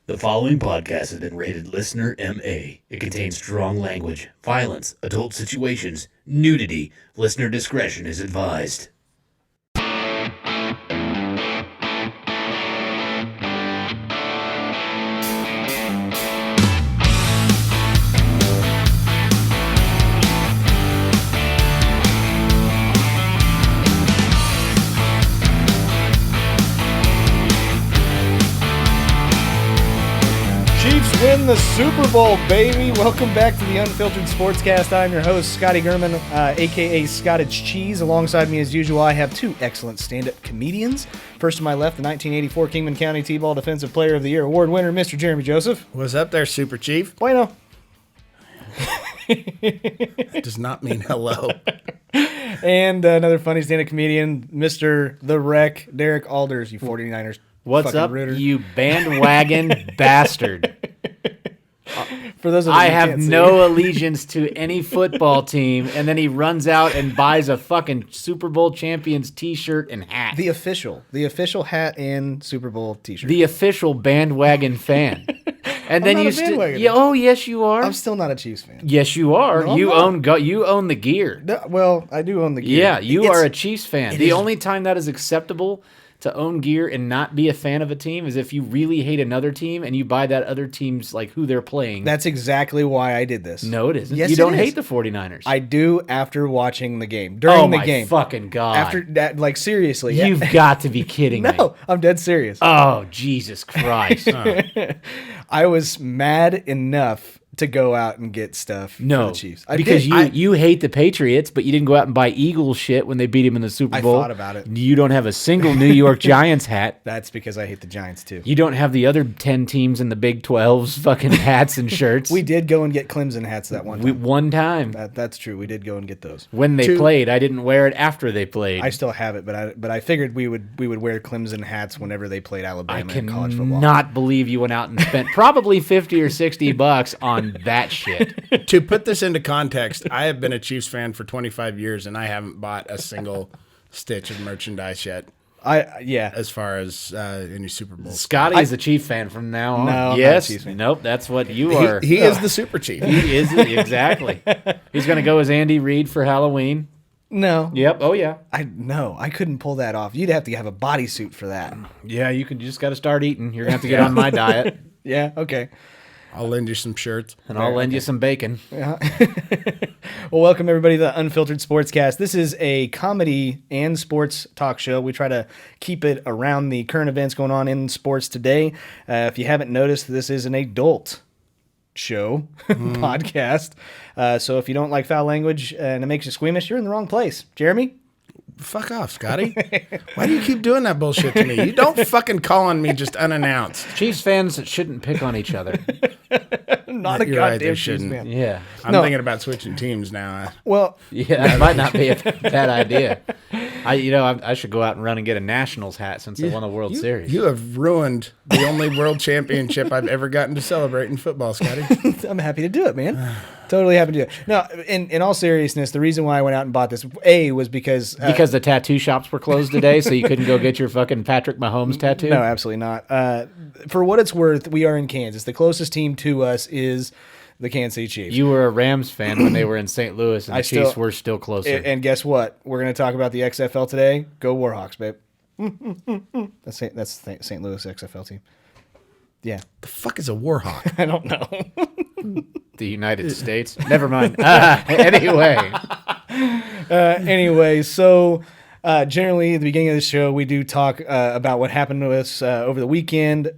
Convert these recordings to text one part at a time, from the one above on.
The following podcast has been rated Listener MA. It contains strong language, violence, adult situations, nudity. Listener discretion is advised. Chiefs win the Super Bowl, baby. Welcome back to the Unfiltered Sportscast. I'm your host, Scotty Gurman, a.k.a. Scottage Cheese. Alongside me, as usual, I have two excellent stand-up comedians. First to my left, the 1984 Kingman County T-Ball Defensive Player of the Year award winner, Mr. Jeremy Joseph. What's up there, Super Chief? Bueno. It does not mean hello. And another funny stand-up comedian, Mr. The Wreck, Derek Alders, you 49ers. What's up, rooter. you bandwagon bastard? For those of I you who have can't see. no allegiance to any football team, and then he runs out and buys a fucking Super Bowl champions T-shirt and hat. The official hat and Super Bowl T-shirt. The official bandwagon fan. And then not you a bandwagoner. oh yes you are. I'm still not a Chiefs fan. Yes you are. No, I'm you not. own the gear. No, well, I do own the gear. Yeah, you It's- are a Chiefs fan. The only time that is acceptable to own gear and not be a fan of a team is if you really hate another team and you buy that other team's, like, who they're playing. That's exactly why I did this. No, it isn't. Yes, you don't it is. hate the 49ers. I do after watching the game. During the game. Oh, my fucking God. After that, like, seriously. You've got to be kidding me. No, I'm dead serious. Oh, Jesus Christ. I was mad enough to go out and get stuff for No, the Chiefs. because did. you hate the Patriots, but you didn't go out and buy Eagles shit when they beat him in the Super I Bowl. thought about it. You don't have a single New York Giants hat. That's because I hate the Giants, too. You don't have the other 10 teams in the Big 12's fucking hats and shirts. We did go and get Clemson hats that one time. One time. That's true. We did go and get those. When they played, I didn't wear it after they played. I still have it, but I figured we would wear Clemson hats whenever they played I Alabama in college football. cannot believe you went out and spent probably 50 or 60 bucks on that shit. To put this into context, I have been a Chiefs fan for 25 years, and I haven't bought a single stitch of merchandise yet Yeah. as far as any Super Bowl. Scotty is a Chief fan from now on. No, I'm not a yes. Chiefs fan. Nope, that's what you are. He is the Super Chief. He is exactly. He's going to go as Andy Reid for Halloween. No. Yep. Oh yeah. I couldn't pull that off. You'd have to have a bodysuit for that. Yeah, you just got to start eating. You're going to have to get on my diet, Yeah, okay. I'll lend you some shirts. and I'll lend you some bacon. Well, welcome everybody to the Unfiltered Sportscast. This is a comedy and sports talk show. We try to keep it around the current events going on in sports today. If you haven't noticed, this is an adult show podcast. So if you don't like foul language and it makes you squeamish, you're in the wrong place. Jeremy? Fuck off, Scotty. Why do you keep doing that bullshit to me? You don't fucking call on me just unannounced. Chiefs fans shouldn't pick on each other. Not a You're right, they goddamn Chiefs shouldn't. fan. Yeah. I'm No. thinking about switching teams now. Well, Yeah, that might not be a bad idea. I should go out and run and get a Nationals hat since they won the World Series. You have ruined the only world championship I've ever gotten to celebrate in football, Scotty. I'm happy to do it, man. Totally happy to do it. No, in all seriousness, the reason why I went out and bought this, was because... Because the tattoo shops were closed today, so you couldn't go get your fucking Patrick Mahomes tattoo? No, absolutely not. For what it's worth, we are in Kansas. The closest team to us is the Kansas City Chiefs. You were a Rams fan when they were in St. Louis, and the Chiefs were still closer. And guess what? We're going to talk about the XFL today. Go Warhawks, babe. That's St. Louis XFL team. Yeah. The fuck is a Warhawk? I don't know. The United States? Never mind. Anyway. Anyway, so generally at the beginning of the show, we do talk about what happened to us over the weekend.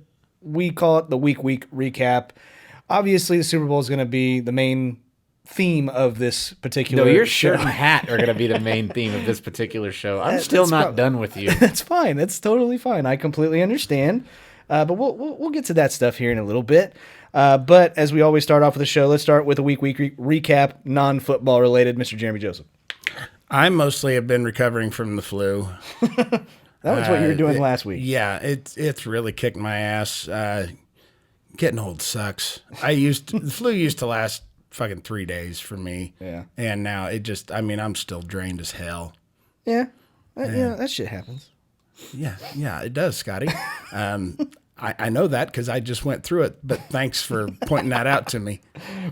We call it the week recap. Obviously, the Super Bowl is going to be the main theme of this particular No, your show. shirt and hat are going to be the main theme of this particular show. I'm still not done with you. That's fine. That's totally fine. I completely understand. But we'll get to that stuff here in a little bit. But as we always start off with the show, let's start with a week recap, non-football related. Mr. Jeremy Joseph. I mostly have been recovering from the flu. That was what you were doing last week. Yeah, it's really kicked my ass. Getting old sucks. The flu used to last fucking 3 days for me. Yeah. And now I'm still drained as hell. Yeah. That shit happens. Yeah, it does, Scotty. I know that because I just went through it, but thanks for pointing that out to me.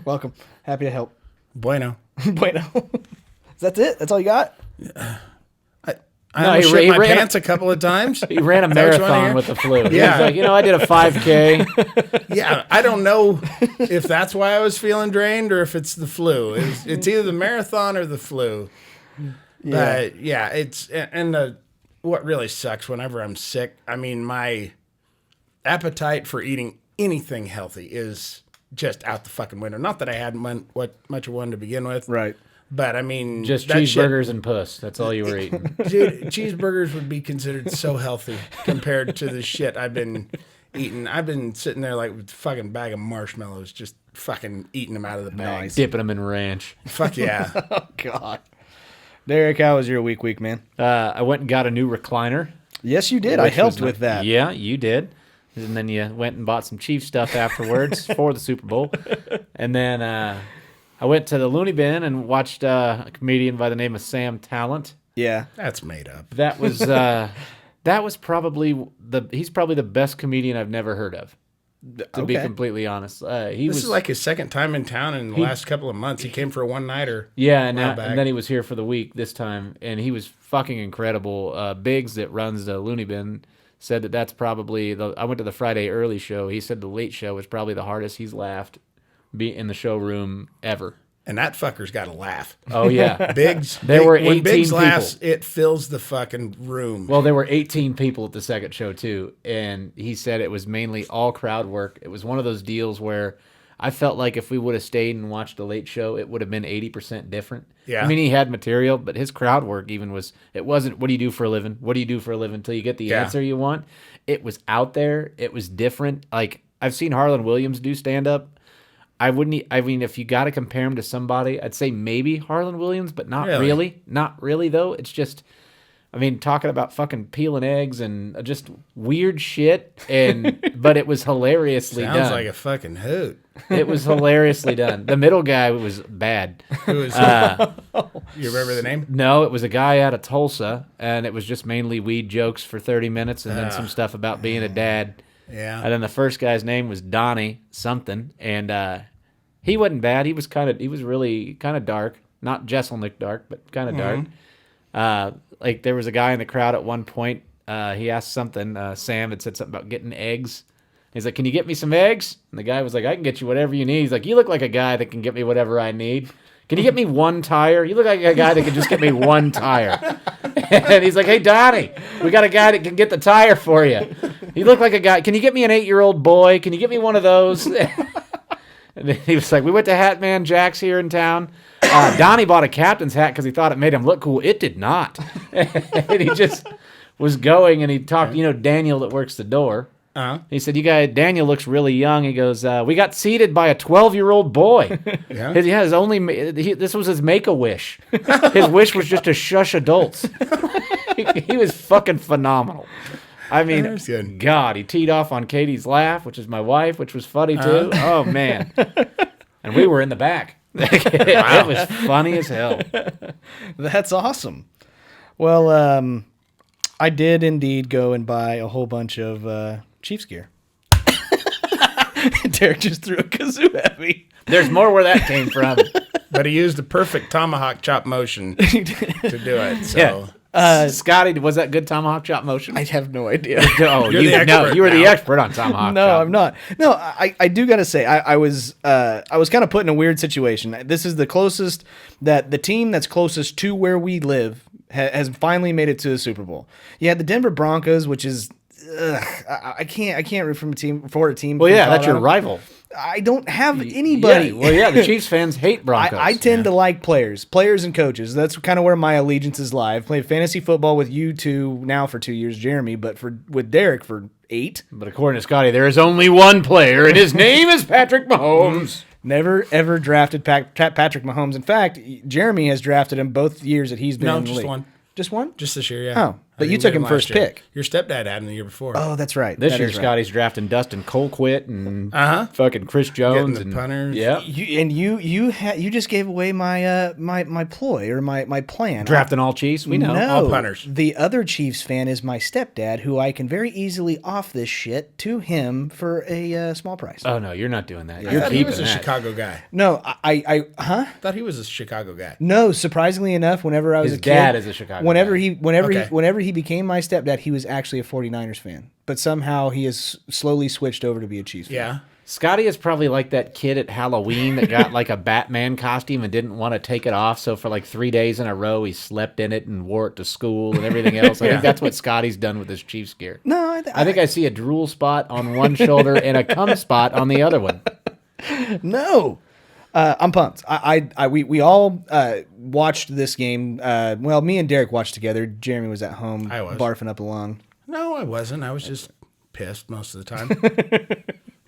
Welcome. Happy to help. Bueno. Bueno. That's it? That's all you got? I almost shit my pants a couple of times. He ran a marathon with the flu. Yeah. He's like, I did a 5K. Yeah, I don't know if that's why I was feeling drained or if it's the flu. It's either the marathon or the flu. Yeah. But what really sucks whenever I'm sick, I mean, my appetite for eating anything healthy is just out the fucking window. Not that I had much of one to begin with. Right. But I mean, Just cheeseburgers and puss. That's all you were eating. dude, cheeseburgers would be considered so healthy compared to the shit I've been eating. I've been sitting there like with a fucking bag of marshmallows, just fucking eating them out of the bag. Nice. Dipping them in ranch. Fuck yeah. Oh, God. Derek, how was your week, man? I went and got a new recliner. Yes, you did. I helped with that. Yeah, you did. And then you went and bought some Chief stuff afterwards for the Super Bowl. And then I went to the Looney Bin and watched a comedian by the name of Sam Talent. Yeah. That's made up. That was probably he's probably the best comedian I've never heard of. To be completely honest, This is like his second time in town in the last couple of months. He came for a one-nighter. Yeah, and then he was here for the week this time, and he was fucking incredible. Biggs, that runs the Looney Bin, said that's probably I went to the Friday early show. He said the late show was probably the hardest he's laughed in the showroom ever. And that fucker's got to laugh. Oh, yeah. Biggs. There were 18 when Biggs people. laughs, it fills the fucking room. Well, there were 18 people at the second show, too. And he said it was mainly all crowd work. It was one of those deals where I felt like if we would have stayed and watched the late show, it would have been 80% different. Yeah. I mean, he had material, but his crowd work even it wasn't, what do you do for a living? What do you do for a living? Until you get the answer you want. It was out there. It was different. Like, I've seen Harlan Williams do stand-up. I mean, if you got to compare him to somebody, I'd say maybe Harlan Williams, but not really. Not really, though. It's just, I mean, talking about fucking peeling eggs and just weird shit, but it was hilariously done. Sounds like a fucking hoot. It was hilariously done. The middle guy was bad. Who was you remember the name? No, it was a guy out of Tulsa, and it was just mainly weed jokes for 30 minutes and then some stuff about being a dad. Yeah. And then the first guy's name was Donnie something, and he wasn't bad. He was really kind of dark, not Jesselnick dark, but kind of dark. Like there was a guy in the crowd at one point. He asked something. Sam had said something about getting eggs. He's like, "Can you get me some eggs?" And the guy was like, "I can get you whatever you need." He's like, "You look like a guy that can get me whatever I need. Can you get me one tire? You look like a guy that can just get me one tire." And he's like, "Hey, Donnie, we got a guy that can get the tire for you. You look like a guy. Can you get me an 8-year-old boy? Can you get me one of those?" And then he was like, "We went to Hatman Jack's here in town. Donnie bought a captain's hat because he thought it made him look cool. It did not." And he just was going, and he talked, Daniel that works the door. He said, Daniel looks really young. He goes, "We got seated by a 12-year-old boy." Yeah. This was his make-a-wish. His wish was just to shush adults. He was fucking phenomenal. I mean, God, he teed off on Katie's laugh, which is my wife, which was funny too. Oh, man. And we were in the back. It was funny as hell. That's awesome. Well, I did indeed go and buy a whole bunch of Chiefs gear. Derek just threw a kazoo at me. There's more where that came from. But he used the perfect tomahawk chop motion to do it. So. Yeah. Scotty, was that good tomahawk chop motion? I have no idea. Oh, you were the expert on tomahawk No, chop. I'm not. No, I do gotta say I was kind of put in a weird situation. This is the closest that the team that's closest to where we live has finally made it to the Super Bowl. You had the Denver Broncos, which is I can't root for a team. Well, from yeah, that's your Colorado. rival. I don't have anybody. Yeah, well, yeah, the Chiefs fans hate Broncos. I tend to like players and coaches. That's kind of where my allegiances lie. I've played fantasy football with you two now for 2 years, Jeremy, but with Derek for 8. But according to Scotty, there is only one player, and his name is Patrick Mahomes. Never, ever drafted Patrick Mahomes. In fact, Jeremy has drafted him both years that he's been in the league. One. Just one? Just this year, yeah. Oh. But you didn't took get him last first year. pick. Your stepdad had him the year before. Oh, that's right. This That year, is right. Scotty's drafting Dustin Colquitt and Uh-huh. fucking Chris Jones the and punters. Yeah, You just gave away my my ploy or my plan. drafting all Chiefs. We know. No, all punters. The other Chiefs fan is my stepdad, who I can very easily off this shit to him for a small price. Oh no, you're not doing that. I You're thought he keeping was a that. Chicago guy. No, I Thought he was a Chicago guy. No, surprisingly enough, whenever I was His a kid, dad is a Chicago Whenever guy. Okay. whenever he became my stepdad, he was actually a 49ers fan. But somehow he has slowly switched over to be a Chiefs fan. Yeah. Scotty is probably like that kid at Halloween that got like a Batman costume and didn't want to take it off. So for like 3 days in a row, he slept in it and wore it to school and everything else. I think that's what Scotty's done with his Chiefs gear. No, I think I see a drool spot on one shoulder and a cum spot on the other one. No. I'm pumped. We all watched this game. Well, me and Derek watched together. Jeremy was at home I was. barfing up a lung. No, I wasn't. I was just pissed most of the time.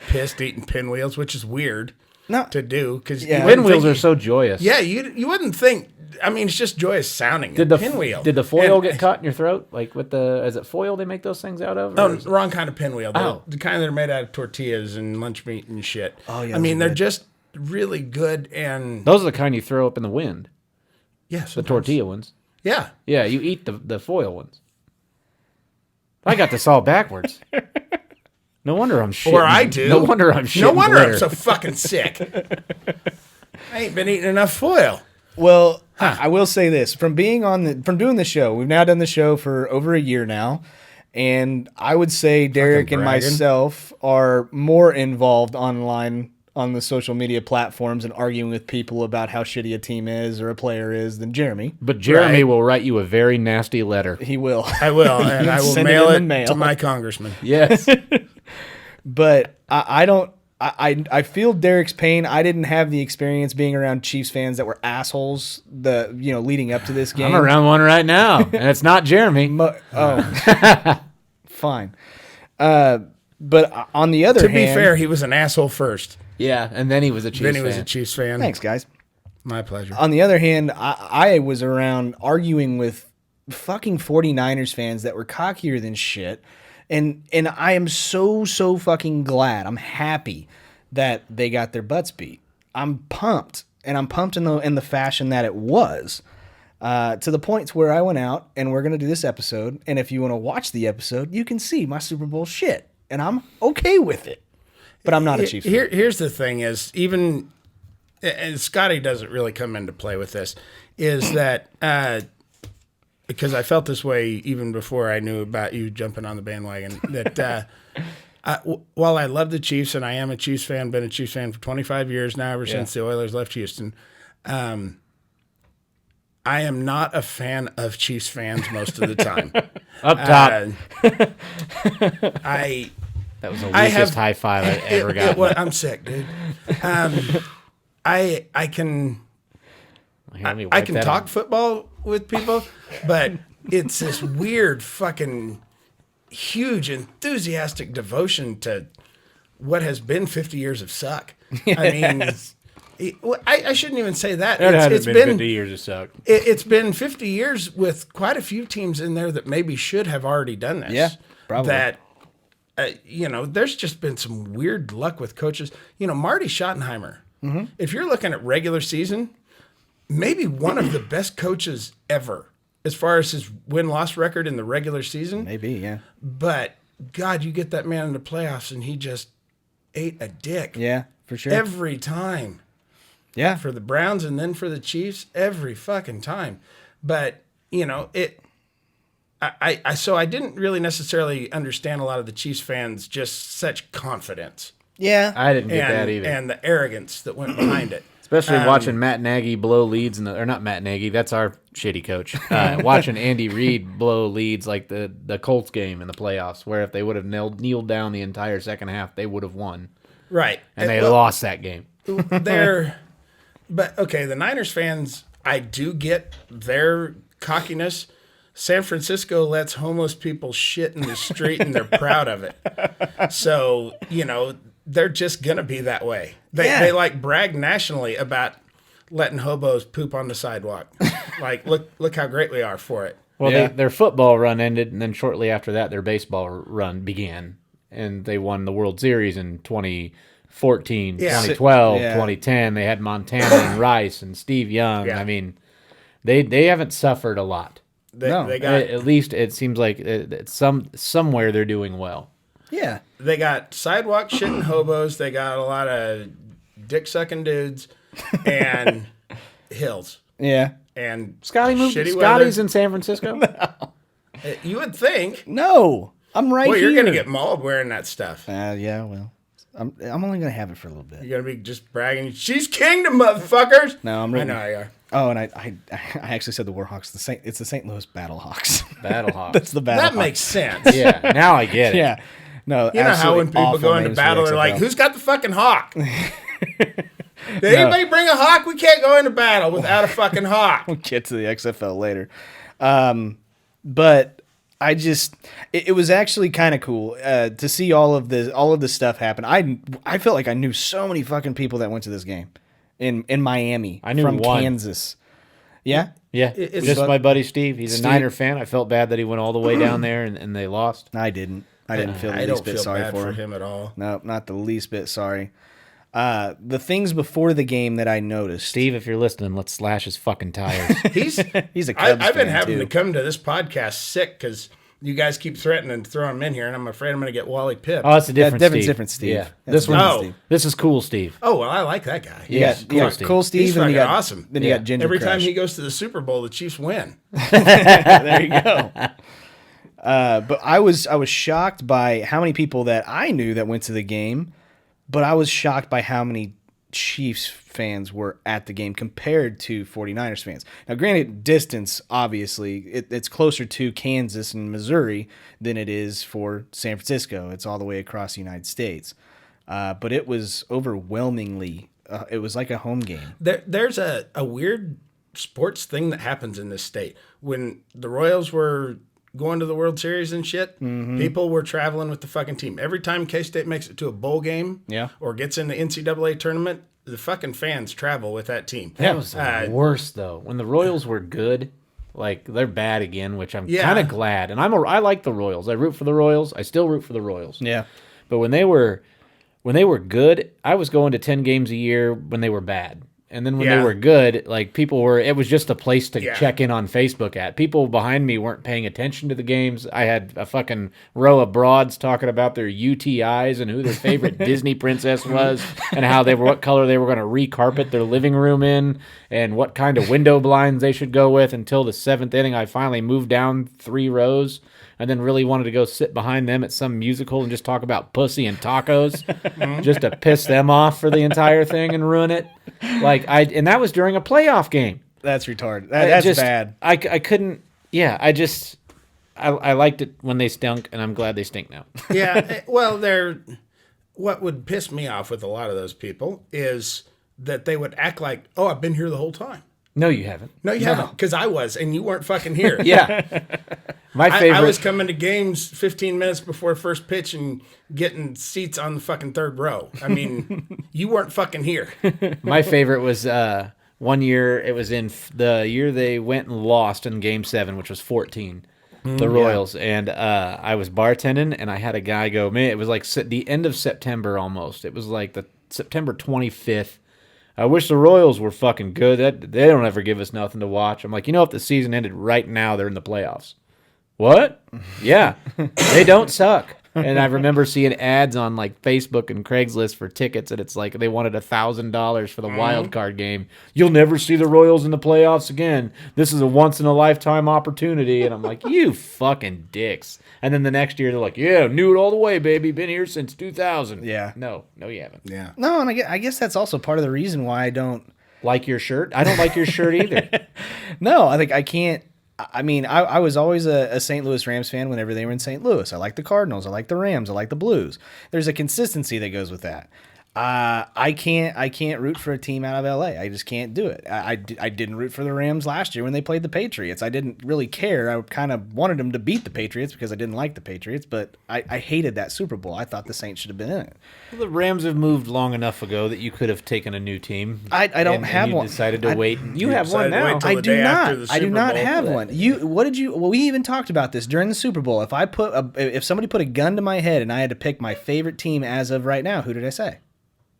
Pissed eating pinwheels, which is weird No. to do because Yeah. Pinwheels are so joyous. Yeah, you wouldn't think. I mean, it's just joyous sounding. Did the pinwheel? Did the foil And- get caught in your throat? Like with the is it foil they make those things out of? Oh, or is it- wrong kind of pinwheel. Oh. The kind that are made out of tortillas and lunch meat and shit. Oh, yeah, I mean, those are they're good. just really good and those are the kind you throw up in the wind. yes, The tortilla ones. Yeah, Yeah, you eat the foil ones. I got this all backwards. No wonder I'm shitting. or I do. No wonder I'm shitting. No wonder glitter. I'm so fucking sick. I ain't been eating enough foil. Well, I will say this: from doing the show, we've now done the show for over a year now, and I would say Derek and bragging. myself are more involved online on the social media platforms and arguing with people about how shitty a team is or a player is than Jeremy. But Jeremy Right. will write you a very nasty letter. He will. I will, and I will Send it mail in it the mail. to my congressman. Yes. But I don't. I feel Derek's pain. I didn't have the experience being around Chiefs fans that were assholes. Leading up to this game. I'm around one right now, and it's not Jeremy. Fine. But on the other To hand, be fair, he was an asshole first. Yeah, and then he was a Chiefs Then he was fan. a Chiefs fan. thanks guys. My pleasure. On the other hand, I was around arguing with fucking 49ers fans that were cockier than shit. And I am so fucking glad. I'm happy that they got their butts beat. I'm pumped. And I'm pumped in the fashion that it was. To the point where I went out and we're going to do this episode. And if you want to watch the episode, you can see my Super Bowl shit. And I'm okay with it. But I'm not a Chiefs fan. Here's the thing is, even, and Scotty doesn't really come into play with this, is that, because I felt this way even before I knew about you jumping on the bandwagon, that while I love the Chiefs and I am a Chiefs fan, been a Chiefs fan for 25 years now, ever since the Oilers left Houston, I am not a fan of Chiefs fans most of the time. Up top. I that was the I weakest have- high five I've ever got. well, I'm sick, dude. I can I can talk football with people, but it's this weird fucking huge enthusiastic devotion to what has been 50 years of suck. I mean, I shouldn't even say that. It hasn't It's been been 50 years of suck. it's been 50 years with quite a few teams in there that maybe should have already done this. Yeah, probably. That, there's just been some weird luck with coaches. Marty Schottenheimer, if you're looking at regular season, maybe one of the best coaches ever as far as his win-loss record in the regular season. Maybe, yeah. But, God, you get that man in the playoffs and he just ate a dick. Yeah, for sure. Every time. Yeah. For the Browns and then for the Chiefs every fucking time. But, so I didn't really necessarily understand a lot of the Chiefs fans just such confidence Yeah. I didn't get that either. and the arrogance that went behind it. Especially watching Matt Nagy blow leads or not Matt Nagy, that's our shitty coach. Watching Andy Reid blow leads like the Colts game in the playoffs, where if they would have kneeled down the entire second half, they would have won. Right. And they lost that game. But okay, the Niners fans, I do get their cockiness. San Francisco lets homeless people shit in the street and they're proud of it. So, they're just going to be that way. They like brag nationally about letting hobos poop on the sidewalk. Like, look how great we are for it. Well, Yeah. their football run ended, and then shortly after that, their baseball run began, and they won the World Series in 2014, Yeah. 2012, Yeah. 2010. They had Montana and Rice and Steve Young. Yeah. I mean, they haven't suffered a lot. No. They got At least it seems like somewhere they're doing well. Yeah. they got sidewalk shitting hobos. They got a lot of dick sucking dudes and hills Yeah. and Scotty moved. shitty Scotty's weather. in San Francisco. You would think. No, I'm right Well, here. you're gonna get mauled wearing that stuff. Yeah, well, I'm only gonna have it for a little bit. You're gonna be just bragging. She's kingdom, motherfuckers. No, I'm I ready. know you are. Oh, and I actually said the Warhawks. It's the St. Louis Battlehawks. Battlehawks. That's the Battlehawks. That makes sense. Yeah, now I get it. Yeah. No, You know how when absolutely people awful go into names for battle, the they're like, XFL. "Who's got the fucking hawk?" Did anybody bring a hawk? We can't go into battle without a fucking hawk. We'll get to the XFL later. But I just it was actually kind of cool to see all of this stuff happen. I felt like I knew so many fucking people that went to this game in Miami. I knew from one. Kansas. Yeah. Yeah, It's- just my buddy Steve. He's a Steve- Niner fan. I felt bad that he went all the way down there and they lost. I didn't feel the I least don't bit feel sorry bad for for him. him at all. No, not the least bit sorry. The things before the game that I noticed. Steve, if you're listening, let's slash his fucking tires. He's He's a Cubs I've been fan, having too. to come to this podcast sick because you guys keep threatening to throw him in here, and I'm afraid I'm going to get Wally pipped. Oh, it's a different Different- Steve. different Steve. Yeah, That's this one. different Steve. This is cool, Steve. Oh, well, I like that guy. Yes, You got Steve. Cool Steve, He's and then you fucking got awesome. Then you Yeah. got Ginger Every time Crush. he goes to the Super Bowl, the Chiefs win. There you go. But I was shocked by how many people that I knew that went to the game, but I was shocked by how many Chiefs fans were at the game compared to 49ers fans. Now, granted, distance, obviously, it's closer to Kansas and Missouri than it is for San Francisco. It's all the way across the United States. But it was overwhelmingly, it was like a home game. There's a weird sports thing that happens in this state. When the Royals were going to the World Series and shit, people were traveling with the fucking team. Every time K-State makes it to a bowl game Yeah. or gets in the NCAA tournament, the fucking fans travel with that team. That was the worst though. When the Royals were good, like they're bad again, which I'm Yeah. kind of glad. And I like the Royals. I root for the Royals. I still root for the Royals. Yeah. But when they were good, I was going to 10 games a year when they were bad. And then when Yeah. they were good, like it was just a place to Yeah. check in on Facebook at. People behind me weren't paying attention to the games. I had a fucking row of broads talking about their UTIs and who their favorite Disney princess was and what color they were going to recarpet their living room in and what kind of window blinds they should go with until the 7th inning. I finally moved down 3 rows and then really wanted to go sit behind them at some musical and just talk about pussy and tacos just to piss them off for the entire thing and ruin it. And that was during a playoff game. That's retarded. That's bad. I couldn't. Yeah, I liked it when they stunk, and I'm glad they stink now. Yeah, well, what would piss me off with a lot of those people is that they would act like, "Oh, I've been here the whole time." No, you haven't. No, you haven't, because I was, and you weren't fucking here. Yeah, my favorite. I was coming to games 15 minutes before first pitch and getting seats on the fucking third row. I mean, you weren't fucking here. My favorite was one year. It was in the year they went and lost in Game 7, which was 14. The Royals, and I was bartending, and I had a guy go, man, it was like the end of September almost. It was like the September 25th. I wish the Royals were fucking good. They don't ever give us nothing to watch. I'm like, if the season ended right now, they're in the playoffs. What? Yeah, they don't suck. And I remember seeing ads on like Facebook and Craigslist for tickets, and it's like they wanted $1,000 for the wild card game. You'll never see the Royals in the playoffs again. This is a once in a lifetime opportunity. And I'm like, you fucking dicks. And then the next year they're like, yeah, knew it all the way, baby. Been here since 2000. Yeah. No, you haven't. Yeah. No, and I guess that's also part of the reason why I don't. Like your shirt? I don't like your shirt either. No, I think I can't. I mean, I was always a St. Louis Rams fan whenever they were in St. Louis. I like the Cardinals. I like the Rams. I like the Blues. There's a consistency that goes with that. I can't root for a team out of LA. I just can't do it. I didn't root for the Rams last year when they played the Patriots. I didn't really care. I kind of wanted them to beat the Patriots because I didn't like the Patriots, but I hated that Super Bowl. I thought the Saints should have been in it. Well, the Rams have moved long enough ago that you could have taken a new team. I don't have you one. Decided to wait. You have one decided to now. wait till I the do day after not. the I do Super not Bowl. have one. Well, we even talked about this during the Super Bowl. If somebody put a gun to my head and I had to pick my favorite team as of right now, who did I say?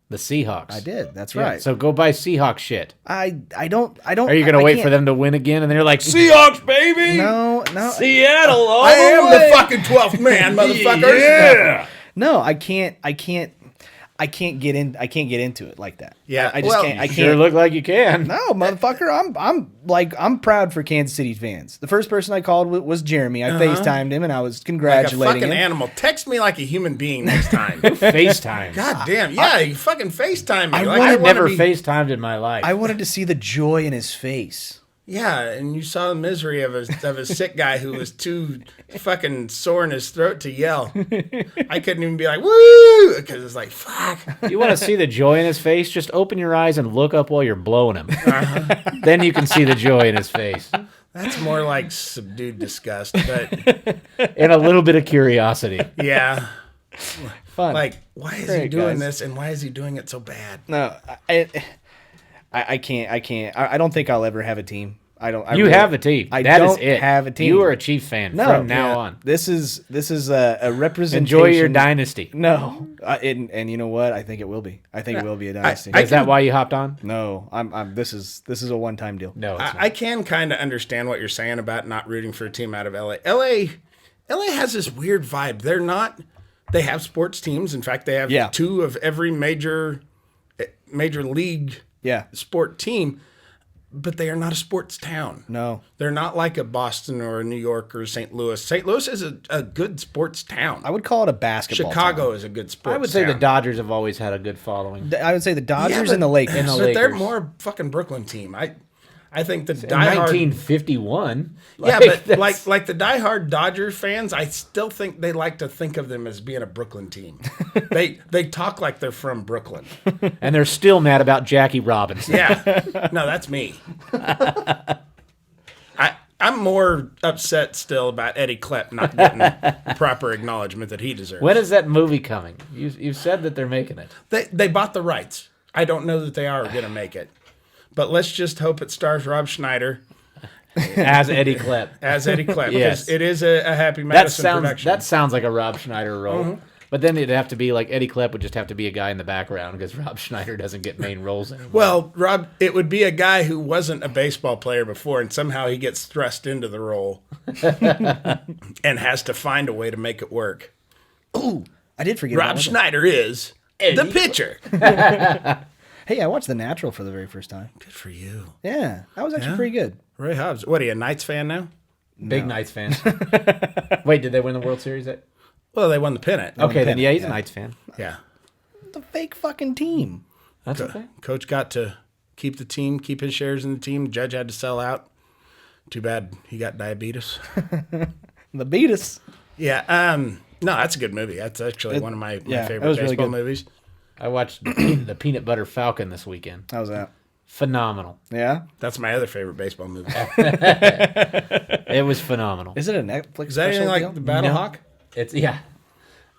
The Seahawks. I did. That's Yeah, right. so go buy Seahawks shit. I don't. Are you going to wait for them to win again? And they're like, Seahawks, baby! No. Seattle all I the am way! the fucking 12th man, motherfuckers. Yeah! No, I can't get into it like that. Yeah, I just well, can't. I Sure can't. look like you can. No, motherfucker. I'm proud for Kansas City fans. The first person I called was Jeremy. I FaceTimed him and I was Like a congratulating fucking him. animal. Text me like a human being next time. FaceTime. God damn. Yeah, you fucking FaceTime me. Like, I've wanna never be- FaceTimed in my life. I wanted to see the joy in his face. Yeah, and you saw the misery of a sick guy who was too fucking sore in his throat to yell. I couldn't even be like, woo! Because it's like, fuck. You want to see the joy in his face? Just open your eyes and look up while you're blowing him. Then you can see the joy in his face. That's more like subdued disgust. But And a little bit of curiosity. yeah. Fun. Like, why is he Great, doing guys. this and why is he doing it so bad? No, I can't. I don't think I'll ever have a team. I don't. I You really- have a team. I That is don't it. have a team. You are a Chief fan No, from now yeah. on. This is a representation. Enjoy your dynasty. No, and you know what? I think it will be. I think it will be a dynasty. Is that why you hopped on? No, I'm. This is a one-time deal. No, it's I can kind of understand what you're saying about not rooting for a team out of LA. LA has this weird vibe. They have sports teams. In fact, they have Yeah. 2 of every major league Yeah. sport team, but they are not a sports town. No. They're not like a Boston or a New York or St. Louis. St. Louis is a good sports town. I would call it a basketball. Chicago is a good sports I would say the town. Dodgers have always had a good following. town. I would say the Dodgers but- and the Lakers. and the But they're Lakers. more a fucking Brooklyn team. I think the In diehard 1951. Yeah, but that's- like the diehard Dodger fans, I still think they like to think of them as being a Brooklyn team. they talk like they're from Brooklyn. And they're still mad about Jackie Robinson. Yeah, no, that's me. I'm more upset still about Eddie Klepp not getting proper acknowledgement that he deserves. When is that movie coming? You've said that they're making it. They bought the rights. I don't know that they are going to make it, but let's just hope it stars Rob Schneider As Eddie Klepp. as Eddie Klepp. Yes. Because it is a Happy That Madison sounds production. that sounds like a Rob Schneider role. But then it'd have to be like Eddie Klepp would just have to be a guy in the background because Rob Schneider doesn't get main roles anymore. Well, Rob, it would be a guy who wasn't a baseball player before, and somehow he gets thrust into the role and has to find a way to make it work. Ooh, I did forget. Rob about one. Schneider is the pitcher. Hey, I watched The Natural for the very first time. Good for you. Yeah, that was actually pretty good. Ray Hobbs. What, are you a Knights fan now? Big Knights fan. Wait, did they win the World Series? Well, they won the pennant. Okay, then pennant, yeah, he's yeah. a Knights fan. Yeah. The fake fucking team. That's okay. Coach got to keep the team, keep his shares in the team. Judge had to sell out. Too bad he got diabetes. The beat us. Yeah. No, that's a good movie. That's actually one of my yeah, that favorite was really baseball good. movies. I watched the Peanut Butter Falcon this weekend. How's that? Phenomenal. Yeah. That's my other favorite baseball movie. It was phenomenal. Is it a Netflix? Is that anything special like deal? the Battle Hawk? It's yeah.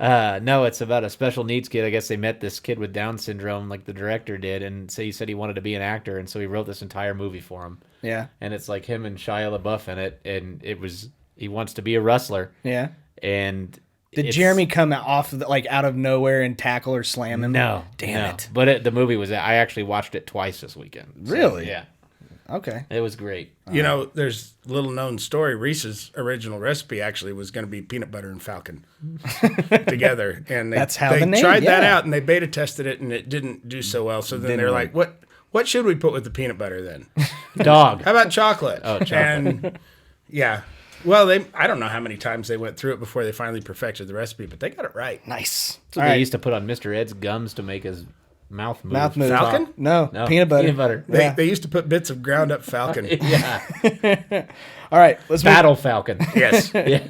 No, it's about a special needs kid. I guess they met this kid with Down syndrome, like the director did, and so he said he wanted to be an actor, and so he wrote this entire movie for him. Yeah. And it's like him and Shia LaBeouf in it, and he wants to be a wrestler, Yeah. and Did it's- Jeremy come out out of nowhere and tackle or slam him? No, Damn no. it. But the movie was. I actually watched it twice this weekend. So, Really? Yeah, Okay. it was great. You know, there's a little known story. Reese's original recipe actually was going to be peanut butter and falcon together, and That's how they the name- tried that yeah. out, and they beta tested it, and it didn't do so well. So then Didn't they're work. like, "What should we put with the peanut butter then? Dog. How about chocolate?" Oh, chocolate. And yeah, well, I don't know how many times they went through it before they finally perfected the recipe, but they got it right. Nice. So All they right. used to put on Mr. Ed's gums to make his mouth move. Mouth move. Falcon? No, No, peanut butter. Peanut butter. They used to put bits of ground up falcon. Yeah. All right, let's move, Battle Falcon. Yes. Yeah.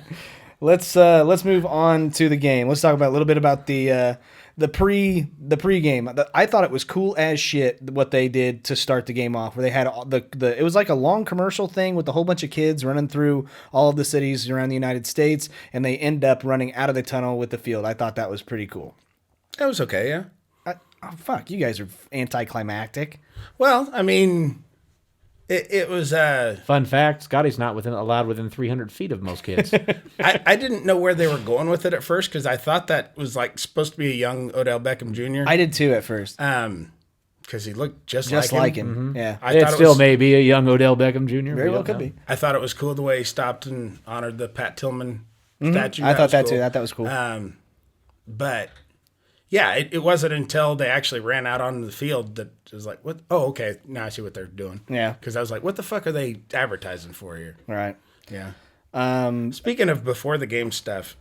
let's move on to the game. Let's talk about a little bit about the the pregame. I thought it was cool as shit what they did to start the game off, where they had it was like a long commercial thing with a whole bunch of kids running through all of the cities around the United States, and they end up running out of the tunnel with the field. I thought that was pretty cool. That was okay, yeah. Oh, fuck, you guys are anticlimactic. Well, I mean, it was. Fun fact: Scotty's not allowed within 300 feet of most kids. I didn't know where they were going with it at first because I thought that was like supposed to be a young Odell Beckham Jr. I did too at first. Because he looked just like him. Mm-hmm. Yeah. It still may be a young Odell Beckham Jr. Very well could be. I thought it was cool the way he stopped and honored the Pat Tillman statue. I thought that cool. too. That was cool. But yeah, it wasn't until they actually ran out on the field that it was like, what? Oh, okay. Now I see what they're doing. Yeah. Because I was like, what the fuck are they advertising for here? All right. Yeah. Speaking of before the game stuff,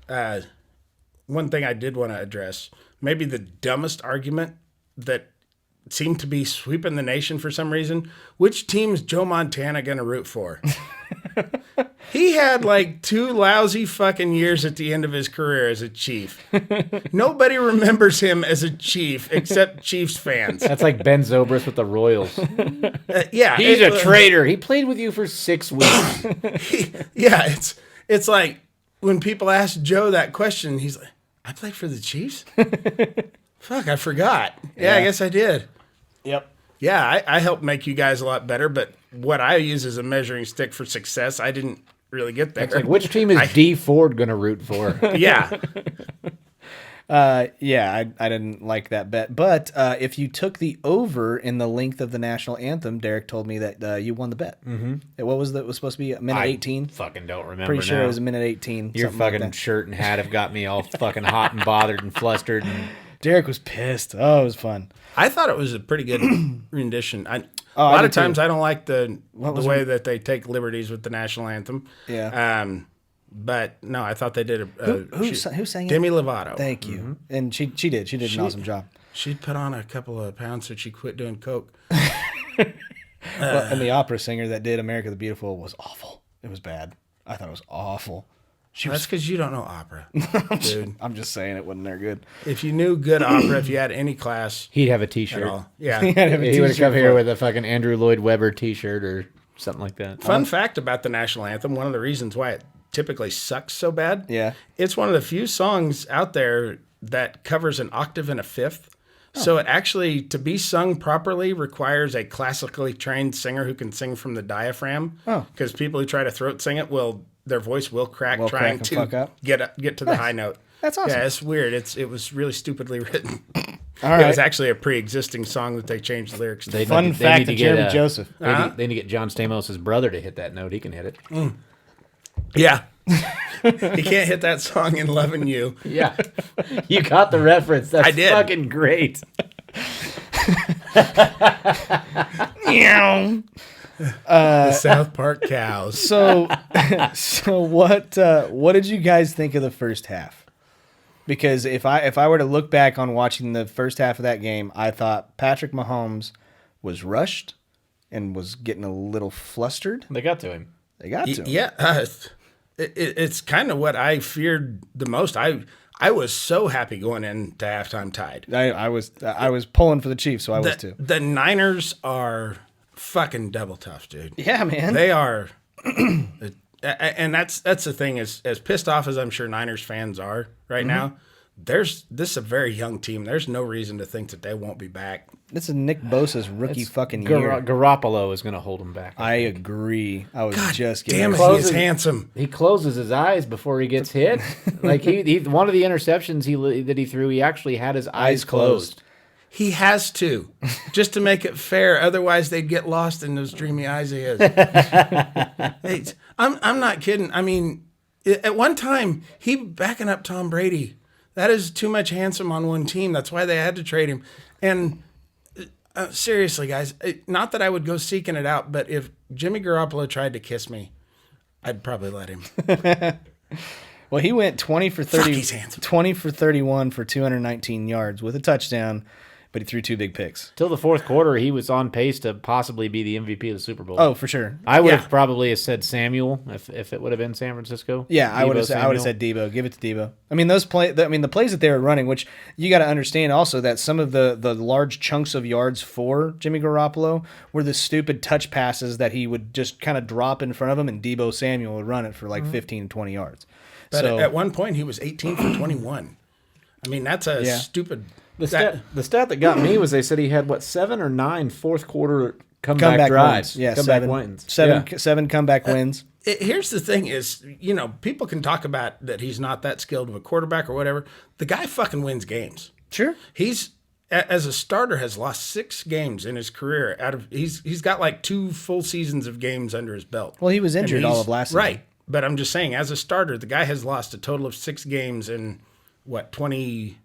one thing I did want to address, maybe the dumbest argument that seemed to be sweeping the nation for some reason. Which team is Joe Montana going to root for? He had like 2 lousy fucking years at the end of his career as a Chief. Nobody remembers him as a Chief except Chiefs fans. That's like Ben Zobrist with the Royals. Yeah. He's a traitor. He played with you for 6 weeks. Yeah, it's like when people ask Joe that question, he's like, I played for the Chiefs? Fuck, I forgot. Yeah, I guess I did. Yep. Yeah, I helped make you guys a lot better, but what I use as a measuring stick for success, I didn't really get there. It's like, which team is D Ford going to root for? Yeah. Yeah, I didn't like that bet. But if you took the over in the length of the national anthem, Derek told me that you won the bet. Mm-hmm. What was that? It was supposed to be a minute 18? Fucking don't remember. Pretty sure now. it was a minute 18. Your fucking like shirt and hat have got me all fucking hot and bothered and flustered. And Derek was pissed. Oh, it was fun. I thought it was a pretty good rendition. A lot of times I don't like the way that they take liberties with the national anthem. Yeah. But no, I thought they did Who sang it? Demi Lovato. Thank you. Mm-hmm. And she did. She did an awesome job. She put on a couple of pounds so she quit doing coke. And the opera singer that did America the Beautiful was awful. It was bad. I thought it was awful. That's because you don't know opera, dude. I'm just saying it wasn't there good. If you knew good opera, if you had any class he'd have a at T-shirt. all, yeah. He would have come here with a fucking Andrew Lloyd Webber T-shirt or something like that. Fun fact about the national anthem, one of the reasons why it typically sucks so bad, it's one of the few songs out there that covers an octave and a fifth. So it actually, to be sung properly, requires a classically trained singer who can sing from the diaphragm. Because people who try to throat sing it their voice will crack trying to get to the high note. That's awesome. Yeah, it's weird. It was really stupidly written. All right. It was actually a pre-existing song that they changed the lyrics to. Fun fact of Jeremy Joseph. They need to get John Stamos' brother to hit that note. He can hit it. Yeah. He can't hit that song in Lovin' You. Yeah. You got the reference. That's I did. fucking great. The South Park Cows. So what did you guys think of the first half? Because if I were to look back on watching the first half of that game, I thought Patrick Mahomes was rushed and was getting a little flustered. They got to him. They got to him. Yeah. It's kind of what I feared the most. I was so happy going into halftime tied. I was pulling for the Chiefs, so I was too. The Niners are fucking double tough, dude. Yeah, man. They are. And that's the thing, as pissed off as I'm sure Niners fans are right now, this is a very young team. There's no reason to think that they won't be back. This is Nick Bosa's rookie fucking year. Garoppolo is going to hold him back. I agree. I was just getting damn it, ready. he is handsome. He closes his eyes before he gets hit. Like he one of the interceptions that he threw, he actually had his eyes closed. He has to, just to make it fair. Otherwise, they'd get lost in those dreamy eyes of his. Hey, I'm not kidding. I mean, at one time, he backing up Tom Brady. That is too much handsome on one team. That's why they had to trade him. And seriously, guys, not that I would go seeking it out, but if Jimmy Garoppolo tried to kiss me, I'd probably let him. Well, he went 20 for 30, he's handsome. 20 for 31 for 219 yards with a touchdown. but he threw 2 big picks. Till the fourth quarter, he was on pace to possibly be the MVP of the Super Bowl. Oh, for sure. I would have probably said Samuel if it would have been San Francisco. Yeah, I would have Samuel. said Debo. Give it to Debo. I mean, the plays that they were running, which you got to understand also that some of the large chunks of yards for Jimmy Garoppolo were the stupid touch passes that he would just kind of drop in front of him, and Debo Samuel would run it for like 15, 20 yards. But so at one point, he was 18 for 21. I mean, that's a stupid. The stat that got me was they said he had 7 or 9 fourth quarter comeback drives. wins. Yeah, comeback wins. Seven comeback wins. Here's the thing is, people can talk about that he's not that skilled of a quarterback or whatever. The guy fucking wins games. Sure. He's, as a starter, has lost 6 games in his career. He's got like 2 full seasons of games under his belt. Well, he was injured all of last season. Right. But I'm just saying, as a starter, the guy has lost a total of 6 games in, 20...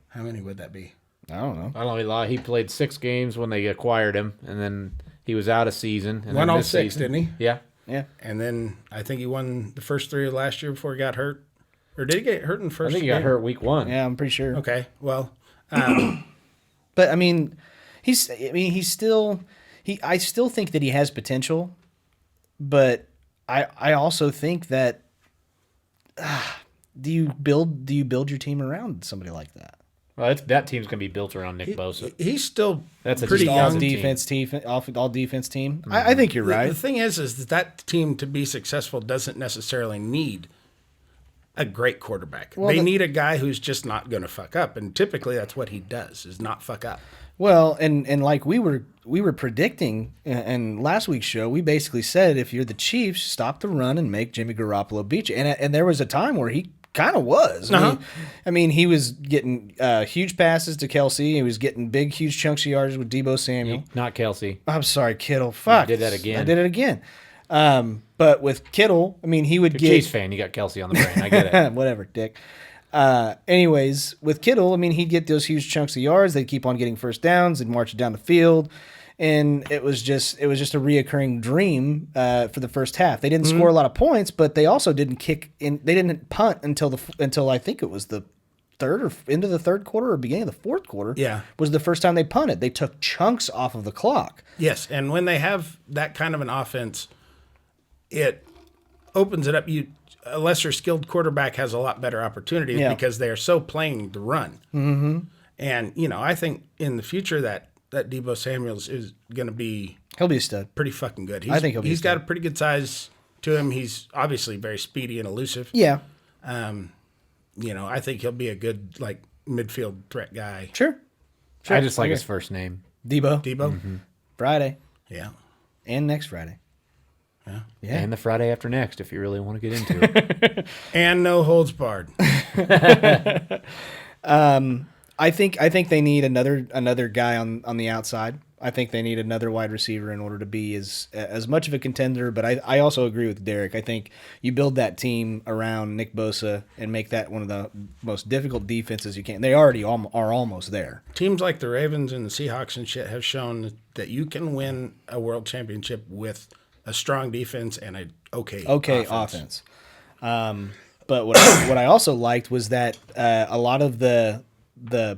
How many would that be? I don't know. I don't know. He played 6 games when they acquired him, and then he was out a season. And Won all this 6, season, didn't he? Yeah. Yeah. And then I think he won the first 3 of last year before he got hurt. Or did he get hurt in the first? I think he got hurt week 1. Yeah, I'm pretty sure. Okay. Well, But I mean, I still think that he has potential, but I also think that do you build your team around somebody like that? Well, that team's going to be built around Nick Bosa. he's still That's a pretty just young. All defense team, all defense team. I think you're right. The thing is that team to be successful doesn't necessarily need a great quarterback. Well, they need a guy who's just not going to fuck up, and typically that's what he does, is not fuck up. Well, and like we were predicting in last week's show, we basically said if you're the Chiefs, stop the run and make Jimmy Garoppolo beat you. And there was a time where he kind of was. I mean, he was getting huge passes to Kelsey. He was getting big, huge chunks of yards with Debo Samuel. Not Kelsey. I'm sorry, Kittle. Fuck. You did that again. I did it again. But with Kittle, I mean, he would You're get... a Chiefs fan. You got Kelsey on the brain. I get it. Whatever, dick. Anyways, with Kittle, I mean, he'd get those huge chunks of yards. They'd keep on getting first downs. They'd march it down the field. And it was just a reoccurring dream for the first half. They didn't score a lot of points, but they also didn't kick in. They didn't punt until I think it was the third or into the third quarter or beginning of the fourth quarter. Yeah, was the first time they punted. They took chunks off of the clock. Yes, and when they have that kind of an offense, it opens it up. A lesser skilled quarterback has a lot better opportunities because they are so playing the run. Mm-hmm. And I think in the future that Debo Samuels is going to be... He'll be a stud. Pretty fucking good. I think he'll be a He's stud. got a pretty good size to him. He's obviously very speedy and elusive. Yeah. I think he'll be a good, midfield threat guy. Sure. I just like his first name. Debo. Debo? Friday. Yeah. And next Friday. Yeah. Yeah. And the Friday after next, if you really want to get into it. And no holds barred. I think they need another guy on the outside. I think they need another wide receiver in order to be as much of a contender. But I also agree with Derek. I think you build that team around Nick Bosa and make that one of the most difficult defenses you can. They already are almost there. Teams like the Ravens and the Seahawks and shit have shown that you can win a world championship with a strong defense and a okay offense. But what I also liked was that a lot of the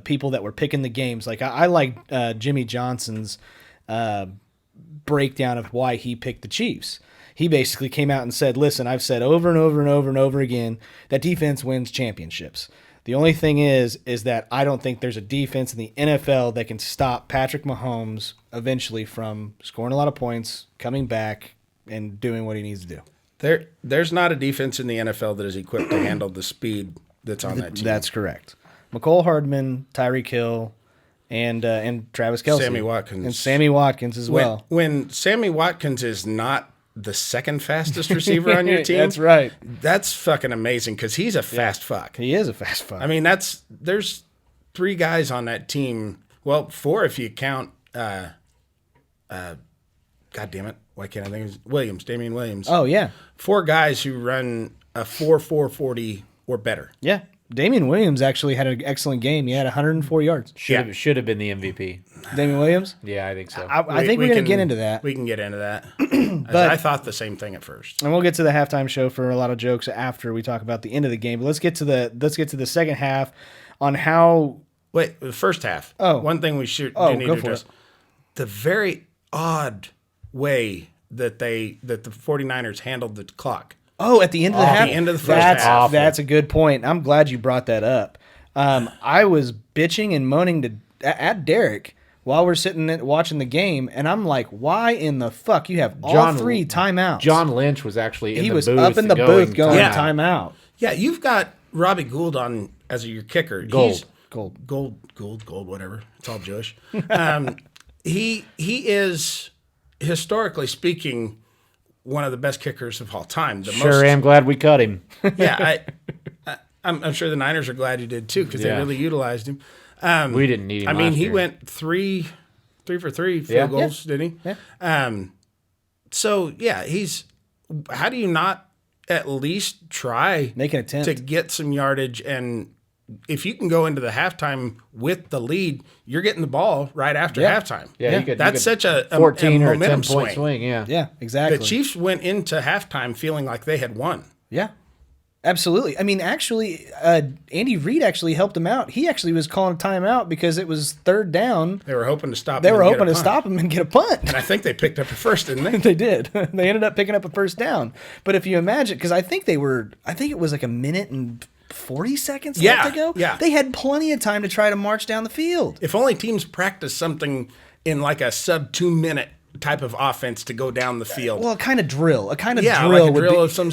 people that were picking the games, like I liked Jimmy Johnson's breakdown of why he picked the Chiefs. He basically came out and said, listen, I've said over and over and over and over again that defense wins championships. The only thing is that I don't think there's a defense in the NFL that can stop Patrick Mahomes eventually from scoring a lot of points, coming back, and doing what he needs to do. There's not a defense in the NFL that is equipped to handle the speed that's on that team. That's correct. McCole Hardman, Tyreek Hill, and Travis Kelce. Sammy Watkins. And Sammy Watkins as well. When Sammy Watkins is not the second fastest receiver on your team. That's right. That's fucking amazing because he's a fast fuck. He is a fast fuck. I mean, there's 3 guys on that team. Well, 4 if you count. God damn it! Why can't I think of Williams? Damian Williams. Oh yeah. 4 guys who run a 4.40 or better. Yeah. Damian Williams actually had an excellent game. He had 104 yards. Should have been the MVP. Damian Williams? Yeah, I think so. I think we're going to get into that. We can get into that. But I thought the same thing at first. And we'll get to the halftime show for a lot of jokes after we talk about the end of the game. But let's get to the second half on how Wait, the first half. Oh. One thing we do need go to for address. it. The very odd way that the 49ers handled the clock. Oh, at the end of the half? the end of the first half. That's a good point. I'm glad you brought that up. I was bitching and moaning at Derek while we're sitting watching the game, and I'm like, why in the fuck you have all three timeouts? John Lynch was actually in he the was booth up in the booth going timeout. timeout. Yeah, you've got Robbie Gould on as your kicker. Gold. Gold, whatever. It's all Jewish. He is, historically speaking, one of the best kickers of all time. Sure am glad we cut him. Yeah, I'm sure the Niners are glad you did too because they really utilized him. We didn't need him. I mean, last he year. went three for three field goals, didn't he? Yeah. So yeah, how do you not at least try Make an attempt to get some yardage? And if you can go into the halftime with the lead, you're getting the ball right after halftime. Yeah, that's such a 14 or a momentum 10-point swing. Yeah. Yeah, exactly. The Chiefs went into halftime feeling like they had won. Yeah, absolutely. I mean, actually, Andy Reid actually helped him out. He actually was calling a timeout because it was third down. They were hoping to stop. They him were and get hoping a to punt. stop him and get a punt. And I think they picked up a first, didn't they? They did. They ended up picking up a first down. But if you imagine, because I think it was like a minute and 40 seconds left to go. Yeah. They had plenty of time to try to march down the field. If only teams practice something in like a sub 2 minute type of offense to go down the field. Well, a kind of drill. A kind of Yeah, drill, like a would drill be, of some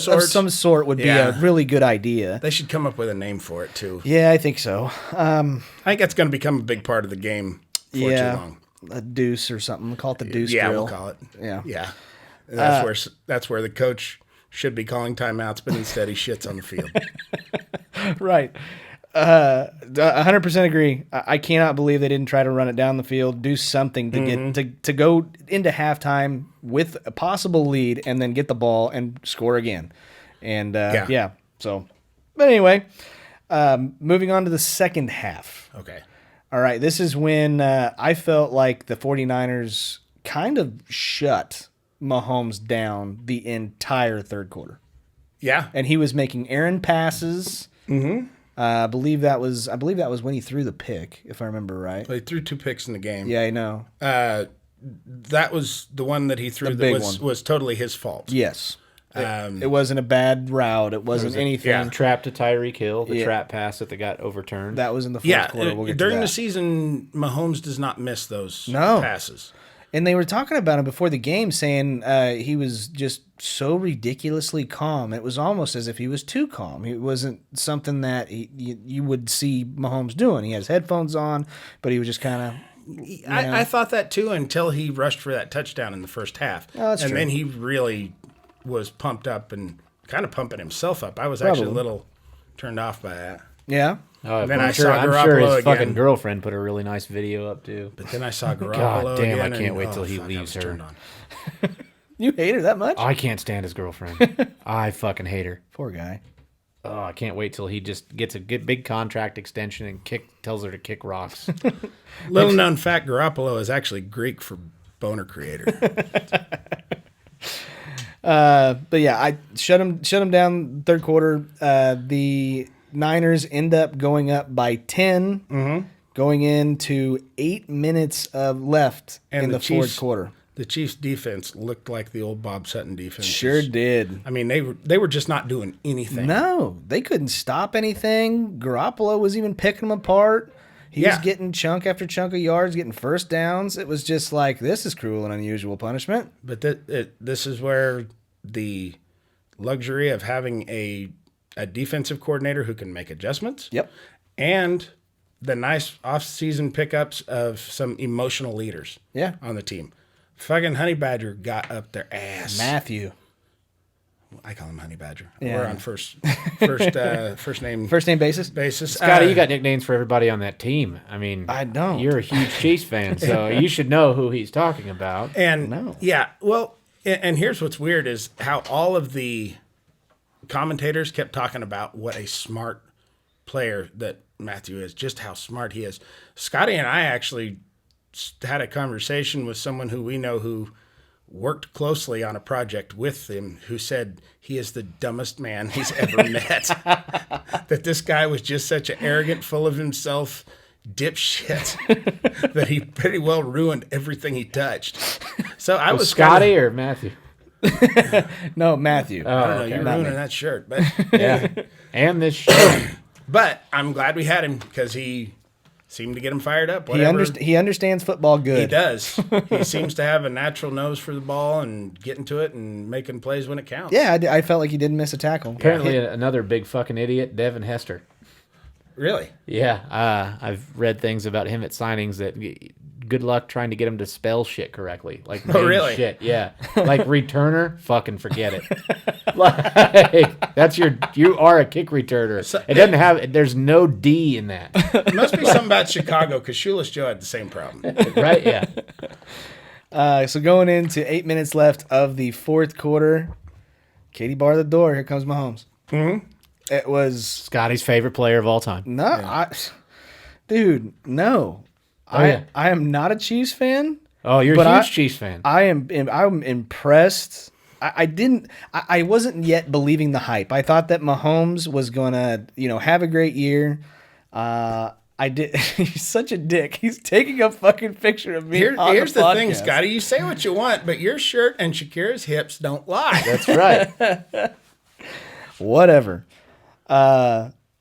sort. would be Yeah. a really good idea. They should come up with a name for it too. Yeah, I think so. I think that's going to become a big part of the game for too long. A deuce or something. Call it the deuce Yeah, drill. we'll call it. Yeah. Yeah. And that's where the coach should be calling timeouts, but instead he shits on the field. Right. 100% agree. I cannot believe they didn't try to run it down the field, do something to get to go into halftime with a possible lead, and then get the ball and score again. And yeah. So, but anyway, moving on to the second half. Okay. All right, this is when I felt like the 49ers kind of shut Mahomes down the entire third quarter. Yeah. And he was making errant passes. Mm-hmm. I believe that was when he threw the pick, if I remember right. Well, he threw 2 picks in the game. Yeah, I know. That was the one that he threw The that big was totally his fault. Yes. It wasn't a bad route. It wasn't anything. yeah. Trap to Tyreek Hill, the trap pass that got overturned. That was in the fourth quarter. We'll get during to the that. season, Mahomes does not miss those No. passes. And they were talking about him before the game, saying he was just so ridiculously calm. It was almost as if he was too calm. It wasn't something that you would see Mahomes doing. He has headphones on, but he was just kind of. I thought that too until he rushed for that touchdown in the first half. Oh, that's and true. then he really was pumped up and kind of pumping himself up. I was actually a little turned off by that. Yeah. Oh, then I'm I sure, saw I'm sure Garoppolo his fucking again. girlfriend put a really nice video up too. But then I saw Garoppolo God damn, I again, can't and, wait till he fuck, I leaves was her. turned on. You hate her that much? I can't stand his girlfriend. I fucking hate her. Poor guy. Oh, I can't wait till he just gets a good big contract extension and tells her to kick rocks. Little known fact, Garoppolo is actually Greek for boner creator. But yeah, I shut him down third quarter. The Niners end up going up by 10, going into 8 minutes of left And in the the fourth Chiefs- quarter. The Chiefs' defense looked like the old Bob Sutton defense. Sure did. I mean, they were just not doing anything. No, they couldn't stop anything. Garoppolo was even picking them apart. He was Yeah. getting chunk after chunk of yards, getting first downs. It was just like, this is cruel and unusual punishment. But this is where the luxury of having a defensive coordinator who can make adjustments. Yep. And the nice off-season pickups of some emotional leaders Yeah. on the team. Fucking Honey Badger got up their ass. Matthew. I call him Honey Badger. Yeah. We're on first name First name basis? basis. Scotty, you got nicknames for everybody on that team. I mean, I don't. You're a huge Chiefs fan, so you should know who he's talking about. And No. yeah, well, and here's what's weird is how all of the commentators kept talking about what a smart player that Matthew is, just how smart he is. Scotty and I actually had a conversation with someone who we know who worked closely on a project with him, who said he is the dumbest man he's ever met. That this guy was just such an arrogant, full of himself, dipshit that he pretty well ruined everything he touched. So I was Scotty or Matthew? No, Matthew. I don't know. okay. You're Not ruining me. that shirt, but Yeah. And this show. but I'm glad we had him because he seemed to get him fired up. He, Whatever. he understands football good. He does. He seems to have a natural nose for the ball and getting to it and making plays when it counts. Yeah, I felt like he didn't miss a tackle. Apparently, another big fucking idiot, Devin Hester. Really? Yeah, I've read things about him at signings that good luck trying to get him to spell shit correctly. Like, Oh, really? Shit, yeah. Like returner, fucking forget it. Like, you are a kick returner. It doesn't have. There's no D in that, It must be something about Chicago because Shoeless Joe had the same problem. right? Yeah. So going into 8 minutes left of the fourth quarter, Katie barred the door. Here comes Mahomes. Mm-hmm. It was Scotty's favorite player of all time. no, dude, no. yeah. I am not a Chiefs fan. Oh, you're But a huge Chiefs fan. I'm impressed. I wasn't yet believing the hype. I thought that Mahomes was gonna, have a great year. I did. He's such a dick. He's taking a fucking picture of me. Here's the thing, podcast. Scotty. You say what you want, but your shirt and Shakira's hips don't lie. That's right. Whatever.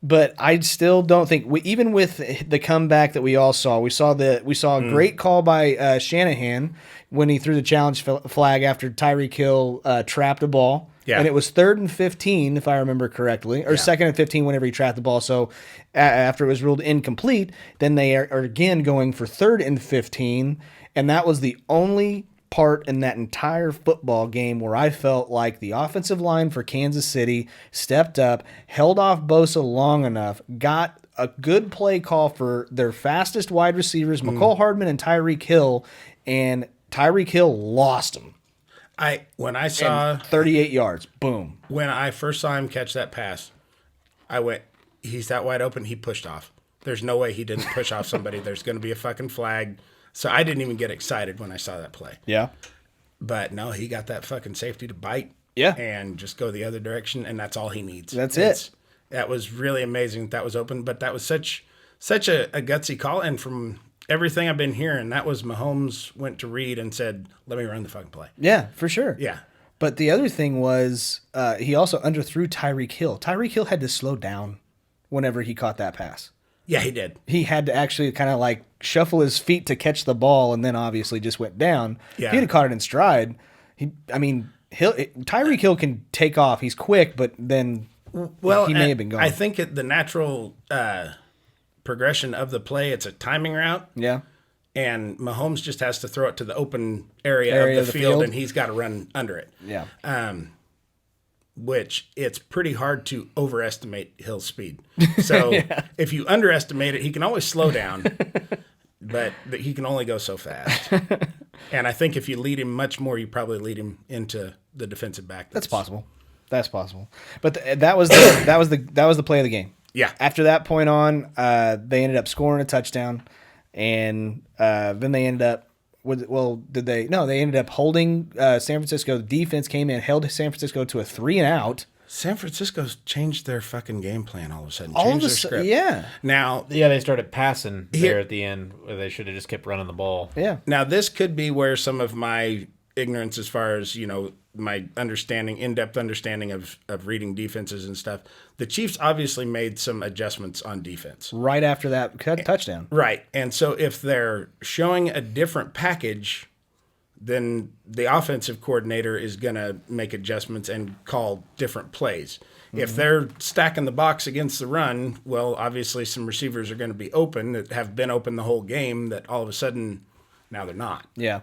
But I still don't think even with the comeback that we all saw, we saw a great call by Shanahan when he threw the challenge flag after Tyreek Hill trapped a ball. Yeah. And it was 3rd and 15, if I remember correctly, or 2nd and 15 whenever he trapped the ball. So after it was ruled incomplete, then they are again going for 3rd and 15, and that was the only part in that entire football game where I felt like the offensive line for Kansas City stepped up, held off Bosa long enough, got a good play call for their fastest wide receivers, McCole Hardman and Tyreek Hill, and Tyreek Hill lost him. When I saw 38 yards. Boom. when I first saw him catch that pass, I went, he's that wide open. He pushed off. There's no way he didn't push off somebody. There's going to be a fucking flag. So I didn't even get excited when I saw that play. Yeah. But no, he got that fucking safety to bite. Yeah. And just go the other direction, and that's all he needs. That's it. That was really amazing that was open, but that was such a gutsy call. And from everything I've been hearing, that was Mahomes went to Reed and said, let me run the fucking play. Yeah, for sure. Yeah. But the other thing was he also underthrew Tyreek Hill. Tyreek Hill had to slow down whenever he caught that pass. Yeah, he did. He had to actually kind of like shuffle his feet to catch the ball, and then obviously just went down. Yeah. If he'd have caught it in stride, Tyreek Hill can take off. He's quick, but then he may have been gone. I think the natural progression of the play, it's a timing route. Yeah. And Mahomes just has to throw it to the open area of the field, and he's got to run under it. Yeah. Which it's pretty hard to overestimate Hill's speed. So if you underestimate it, he can always slow down, but he can only go so fast. And I think if you lead him much more, you probably lead him into the defensive back. That's possible. That's possible. But that was the play of the game. Yeah. After that point on, they ended up scoring a touchdown, and then they ended up. Did they? No, they ended up holding San Francisco. The defense came in, held San Francisco to a 3-and-out. San Francisco's changed their fucking game plan all of a sudden. All of Changed a their sudden, script. yeah. Now, They started passing there at the end where they should have just kept running the ball. Yeah. Now, this could be where some of my ignorance, as far as, my in-depth understanding of reading defenses and stuff. The Chiefs obviously made some adjustments on defense. Right after that touchdown. Right. And so if they're showing a different package, then the offensive coordinator is going to make adjustments and call different plays. Mm-hmm. If they're stacking the box against the run, well, obviously some receivers are going to be open that have been open the whole game that all of a sudden now they're not. Yeah.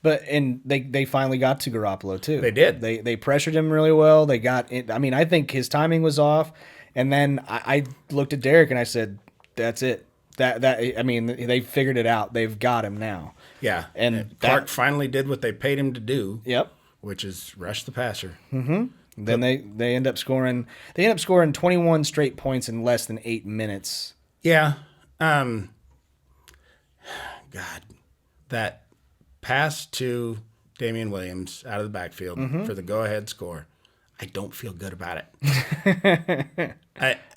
And they finally got to Garoppolo too. They did. They pressured him really well. They got it. I mean, I think his timing was off. And then I looked at Derek and I said, "That's it. They figured it out. They've got him now." Yeah. And Clark finally did what they paid him to do. Yep. Which is rush the passer. Mm-hmm. Then they end up scoring. They end up scoring 21 straight points in less than 8 minutes. Yeah. God, that pass to Damian Williams out of the backfield for the go-ahead score. I don't feel good about it.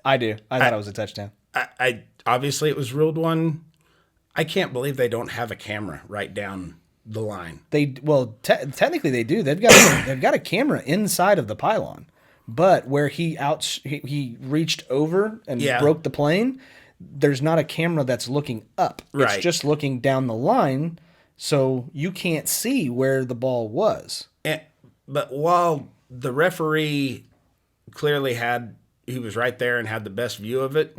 I do. I thought it was a touchdown. I obviously it was ruled one. I can't believe they don't have a camera right down the line. Technically they do. They've got a camera inside of the pylon, but where he reached over and broke the plane, there's not a camera that's looking up. Right. It's just looking down the line, so you can't see where the ball was. But while the referee clearly he was right there and had the best view of it,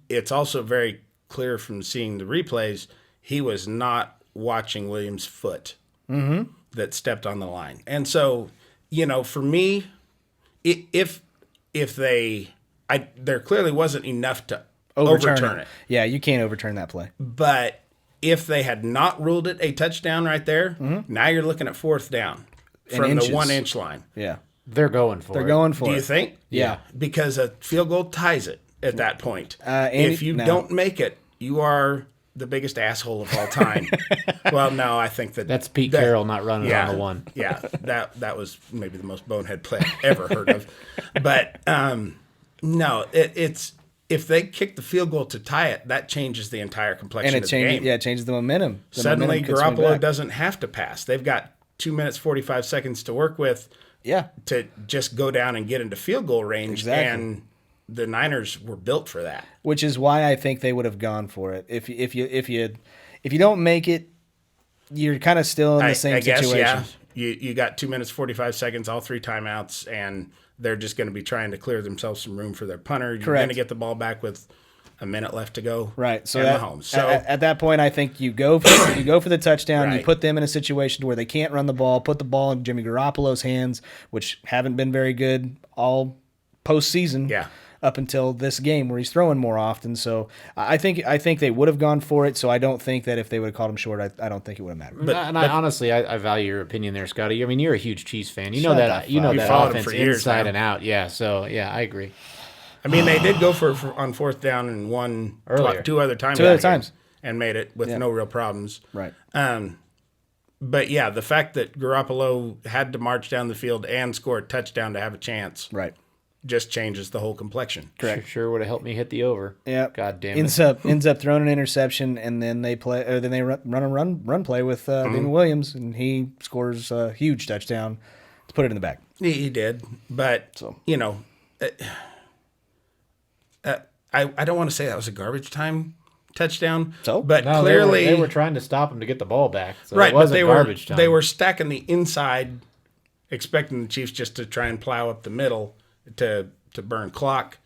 it's also very clear from seeing the replays, he was not watching Williams' foot that stepped on the line. And so, for me, if there clearly wasn't enough to overturn it. Yeah, you can't overturn that play. But if they had not ruled it a touchdown right there, now you're looking at fourth down from the 1 inch line. Yeah. They're going for it. They're going for it. Do you think? Yeah. Because a field goal ties it at that point. Andy, if you don't make it, you are the biggest asshole of all time. Well, no, I think that's Pete Carroll not running on the one. Yeah, that was maybe the most bonehead play I've ever heard of. But no, it's if they kick the field goal to tie it, that changes the entire complexion of the game. Yeah, it changes the momentum. Suddenly, Garoppolo doesn't have to pass. They've got 2 minutes 45 seconds to work with. Yeah. To just go down and get into field goal range. Exactly. And the Niners were built for that. Which is why I think they would have gone for it. If you don't make it, you're kind of still in the same situation. Yeah. You got 2 minutes 45 seconds, all 3 timeouts, and they're just going to be trying to clear themselves some room for their punter. You're going to get the ball back with a minute left to go. Right. So at that point, I think you go for the touchdown. Right. You put them in a situation where they can't run the ball. Put the ball in Jimmy Garoppolo's hands, which haven't been very good all postseason. Yeah. Up until this game where he's throwing more often. So I think they would have gone for it. So I don't think that if they would have called him short, I don't think it would have mattered. Honestly, I value your opinion there, Scotty. I mean, you're a huge Chiefs fan. You know that offense inside and out. Yeah. So yeah, I agree. I mean, they did go for on fourth down and won earlier. two other times. And made it with no real problems. Right. But yeah, the fact that Garoppolo had to march down the field and score a touchdown to have a chance. Right. Just changes the whole complexion. Correct. Sure would have helped me hit the over. Yeah. God damn it. Ends up throwing an interception, and then they run a run play with Damon Williams, and he scores a huge touchdown to put it in the bag. He did, but I don't want to say that was a garbage time touchdown. But no, clearly they were trying to stop him to get the ball back. So right, it wasn't but garbage time. They were stacking the inside, expecting the Chiefs just to try and plow up the middle to burn clock,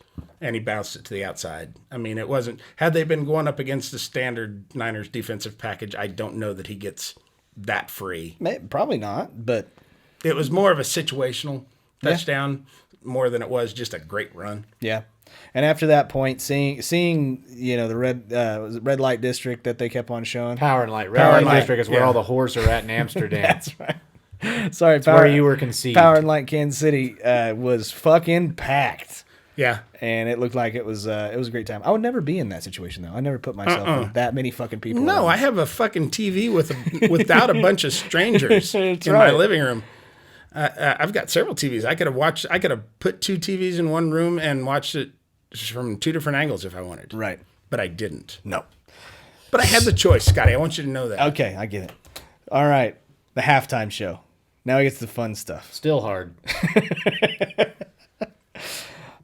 and he bounced it to the outside. I mean, it wasn't. Had they been going up against the standard Niners defensive package, I don't know that he gets that free. Probably not, but it was more of a situational touchdown more than it was just a great run. Yeah. And after that point, seeing the red light district that they kept on showing. Power and light. Red light district is where all the whores are at in Amsterdam. That's right. Sorry, where you were conceived. Power and Light Kansas City was fucking packed. Yeah. And it looked like it was a great time. I would never be in that situation, though. I never put myself with that many fucking people. No, I have a fucking TV without a bunch of strangers in my living room. I've got several TVs. I could have put 2 TVs in one room and watched it from 2 different angles if I wanted. Right. But I didn't. No. But I had the choice, Scotty. I want you to know that. Okay, I get it. All right. The halftime show. Now we get to the fun stuff. Still hard.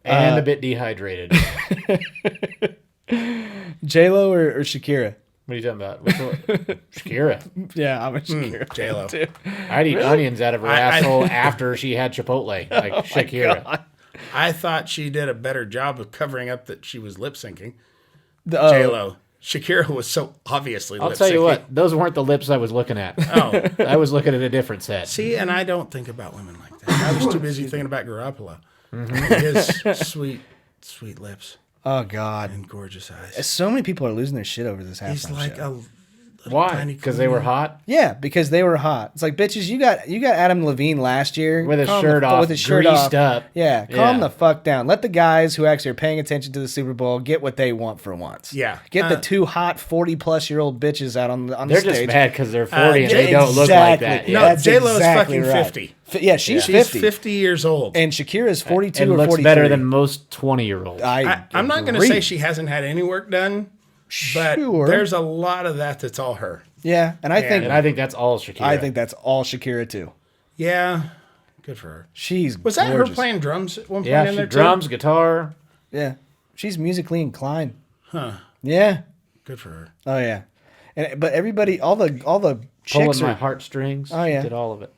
And a bit dehydrated. J-Lo or Shakira? What are you talking about? Which one? Shakira. Yeah, I'm a Shakira. J-Lo. Too. I'd eat onions out of her asshole after she had Chipotle. Like Shakira. I thought she did a better job of covering up that she was lip syncing. J-Lo. Shakira was so obviously lip syncing. I'll tell you what, those weren't the lips I was looking at. Oh. I was looking at a different set. See, and I don't think about women like that. I was too busy thinking about Garoppolo. His sweet, sweet lips. Oh, God. And gorgeous eyes. So many people are losing their shit over this halftime He's like show. Why? tiny Because they were hot? Yeah, because they were hot. It's like, bitches, you got Adam Levine last year With his Calm shirt the, off, with his shirt greased off. up. Yeah, Yeah. calm the fuck down. Let the guys who actually are paying attention to the Super Bowl get what they want for once. Yeah. Get the two hot 40-plus-year-old bitches out on the They're stage. just mad because they're 40 and they don't look like that. Exactly. No, Yeah. That's J-Lo exactly is fucking right. 50. Yeah, she's She's 50. 50 years old. And Shakira's 42 And or looks 43. better than most 20-year-olds. I'm not going to agree. say she hasn't had any work done, but Sure. there's a lot of that's all her. Yeah, and I think And I think that's all Shakira. that's all Shakira too. Yeah, good for her. She's Was that gorgeous. her playing drums at one point Yeah, in she there drums, guitar. Yeah, she's musically inclined. Huh. Yeah. Good for her. Oh yeah. But everybody, all the Pulling chicks my are. heartstrings. Oh, yeah. Did all of it.